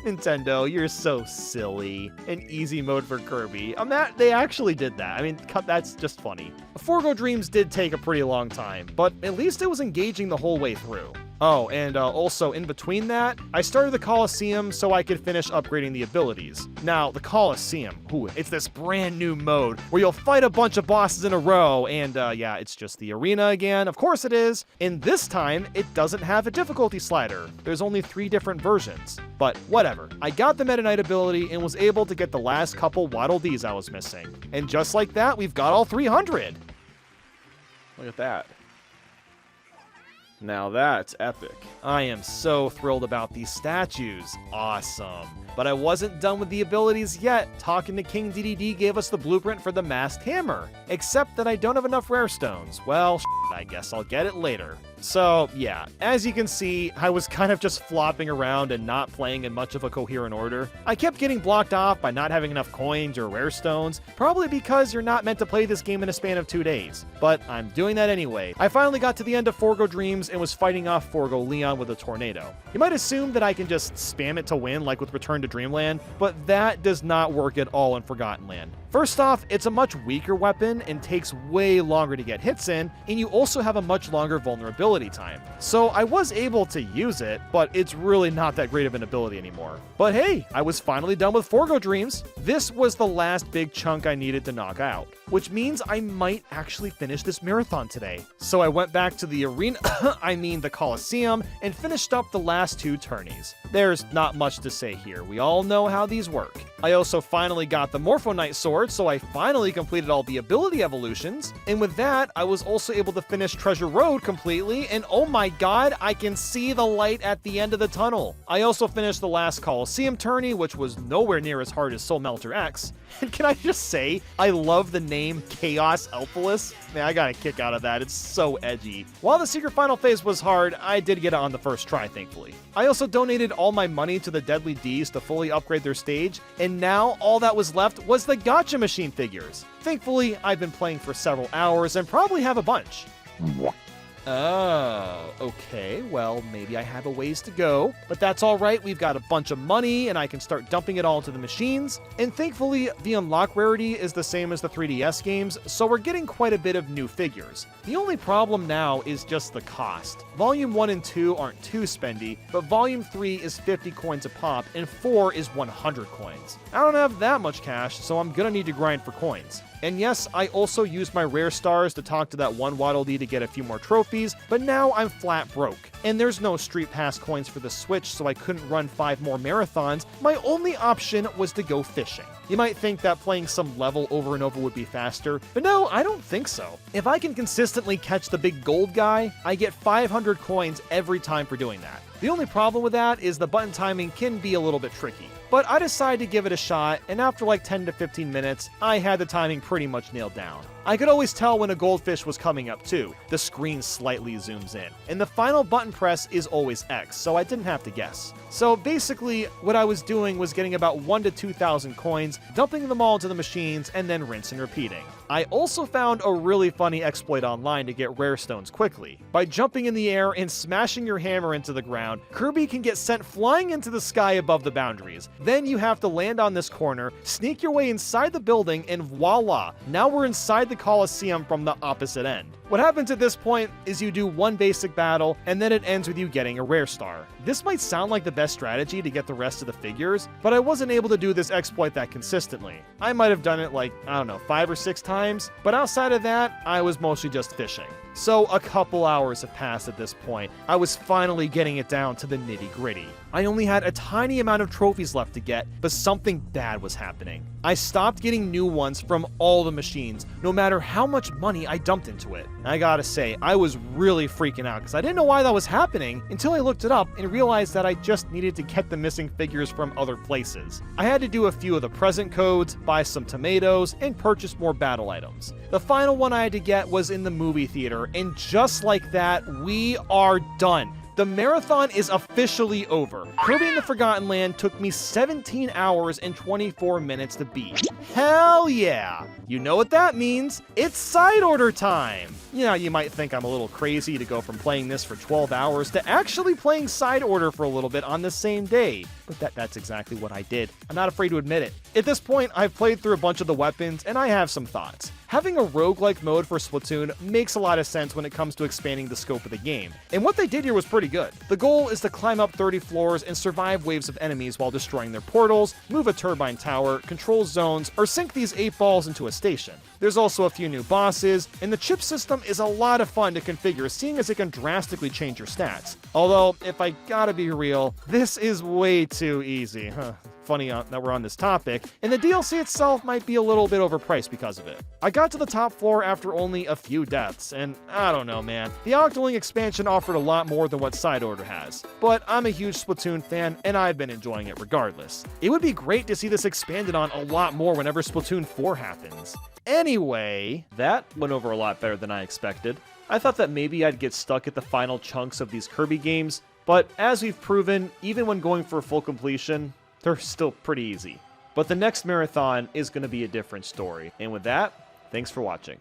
Nintendo, you're so silly. An easy mode for Kirby. They actually did that. I mean, that's just funny. Forgo Dreams did take a pretty long time, but at least it was engaging the whole way through. Oh, and also in between that, I started the Coliseum so I could finish upgrading the abilities. Now, the Coliseum, it's this brand new mode where you'll fight a bunch of bosses in a row, and yeah, it's just the arena again. Of course it is. And this time, it doesn't have a difficulty slider. There's only 3 different versions. But whatever. I got the Meta Knight ability and was able to get the last couple Waddle Dees I was missing. And just like that, we've got all 300. Look at that. Now that's epic. I am so thrilled about these statues. Awesome. But I wasn't done with the abilities yet. Talking to King DDD gave us the blueprint for the masked hammer. Except that I don't have enough rare stones. Well, I guess I'll get it later. So, yeah, as you can see, I was kind of just flopping around and not playing in much of a coherent order. I kept getting blocked off by not having enough coins or rare stones, probably because you're not meant to play this game in a span of 2 days. But I'm doing that anyway. I finally got to the end of Forgo Dreams and was fighting off Forgo Leon with a tornado. You might assume that I can just spam it to win like with Return to Dreamland, but that does not work at all in Forgotten Land. First off, it's a much weaker weapon and takes way longer to get hits in, and you also have a much longer vulnerability time. So I was able to use it, but it's really not that great of an ability anymore. But hey, I was finally done with Forgo Dreams. This was the last big chunk I needed to knock out, which means I might actually finish this marathon today. So I went back to the arena, the Coliseum, and finished up the last 2 tourneys. There's not much to say here. We all know how these work. I also finally got the Morpho Knight sword, so I finally completed all the ability evolutions. And with that, I was also able to finish Treasure Road completely, and oh my god, I can see the light at the end of the tunnel. I also finished the last Coliseum tourney, which was nowhere near as hard as Soul Melter X. And can I just say, I love the name Chaos Elphalus. Man, I got a kick out of that. It's so edgy. While the secret final phase was hard, I did get it on the first try, thankfully. I also donated all my money to the Deadly D's to fully upgrade their stage, and now all that was left was the Gacha Machine figures. Thankfully, I've been playing for several hours and probably have a bunch. Oh, okay, well, maybe I have a ways to go, but that's all right. We've got a bunch of money, and I can start dumping it all into the machines, and thankfully, the unlock rarity is the same as the 3DS games, so we're getting quite a bit of new figures. The only problem now is just the cost. Volume 1 and 2 aren't too spendy, but Volume 3 is 50 coins a pop, and 4 is 100 coins. I don't have that much cash, so I'm gonna need to grind for coins. And yes, I also used my rare stars to talk to that one Waddle Dee to get a few more trophies, but now I'm flat broke. And there's no Street Pass coins for the Switch, so I couldn't run 5 more marathons. My only option was to go fishing. You might think that playing some level over and over would be faster, but no, I don't think so. If I can consistently catch the big gold guy, I get 500 coins every time for doing that. The only problem with that is the button timing can be a little bit tricky. But I decided to give it a shot, and after like 10 to 15 minutes, I had the timing pretty much nailed down. I could always tell when a goldfish was coming up too. The screen slightly zooms in. And the final button press is always X, so I didn't have to guess. So basically, what I was doing was getting about 1,000 to 2,000 coins, dumping them all into the machines, and then rinse and repeating. I also found a really funny exploit online to get rare stones quickly. By jumping in the air and smashing your hammer into the ground, Kirby can get sent flying into the sky above the boundaries. Then you have to land on this corner, sneak your way inside the building, and voila, now we're inside the Coliseum from the opposite end. What happens at this point is you do one basic battle, and then it ends with you getting a rare star. This might sound like the best strategy to get the rest of the figures, but I wasn't able to do this exploit that consistently. I might have done it like, 5 or 6 times, but outside of that, I was mostly just fishing. So a couple hours have passed at this point. I was finally getting it down to the nitty-gritty. I only had a tiny amount of trophies left to get, but something bad was happening. I stopped getting new ones from all the machines, no matter how much money I dumped into it. I gotta say, I was really freaking out because I didn't know why that was happening until I looked it up and realized that I just needed to get the missing figures from other places. I had to do a few of the present codes, buy some tomatoes, and purchase more battle items. The final one I had to get was in the movie theater, and just like that, we are done. The marathon is officially over. Kirby in the Forgotten Land took me 17 hours and 24 minutes to beat. Hell yeah! You know what that means? It's side order time! Yeah, you might think I'm a little crazy to go from playing this for 12 hours to actually playing side order for a little bit on the same day. But that's exactly what I did. I'm not afraid to admit it. At this point, I've played through a bunch of the weapons, and I have some thoughts. Having a roguelike mode for Splatoon makes a lot of sense when it comes to expanding the scope of the game, and what they did here was pretty good. The goal is to climb up 30 floors and survive waves of enemies while destroying their portals, move a turbine tower, control zones, or sink these 8 balls into a station. There's also a few new bosses, and the chip system is a lot of fun to configure, seeing as it can drastically change your stats. Although, if I gotta be real, this is way too easy. Funny that we're on this topic, and the DLC itself might be a little bit overpriced because of it. I got to the top floor after only a few deaths, and I don't know, man. The Octoling expansion offered a lot more than what Side Order has, but I'm a huge Splatoon fan, and I've been enjoying it regardless. It would be great to see this expanded on a lot more whenever Splatoon 4 happens. Anyway, that went over a lot better than I expected. I thought that maybe I'd get stuck at the final chunks of these Kirby games, but as we've proven, even when going for full completion, they're still pretty easy. But the next marathon is going to be a different story. And with that, thanks for watching.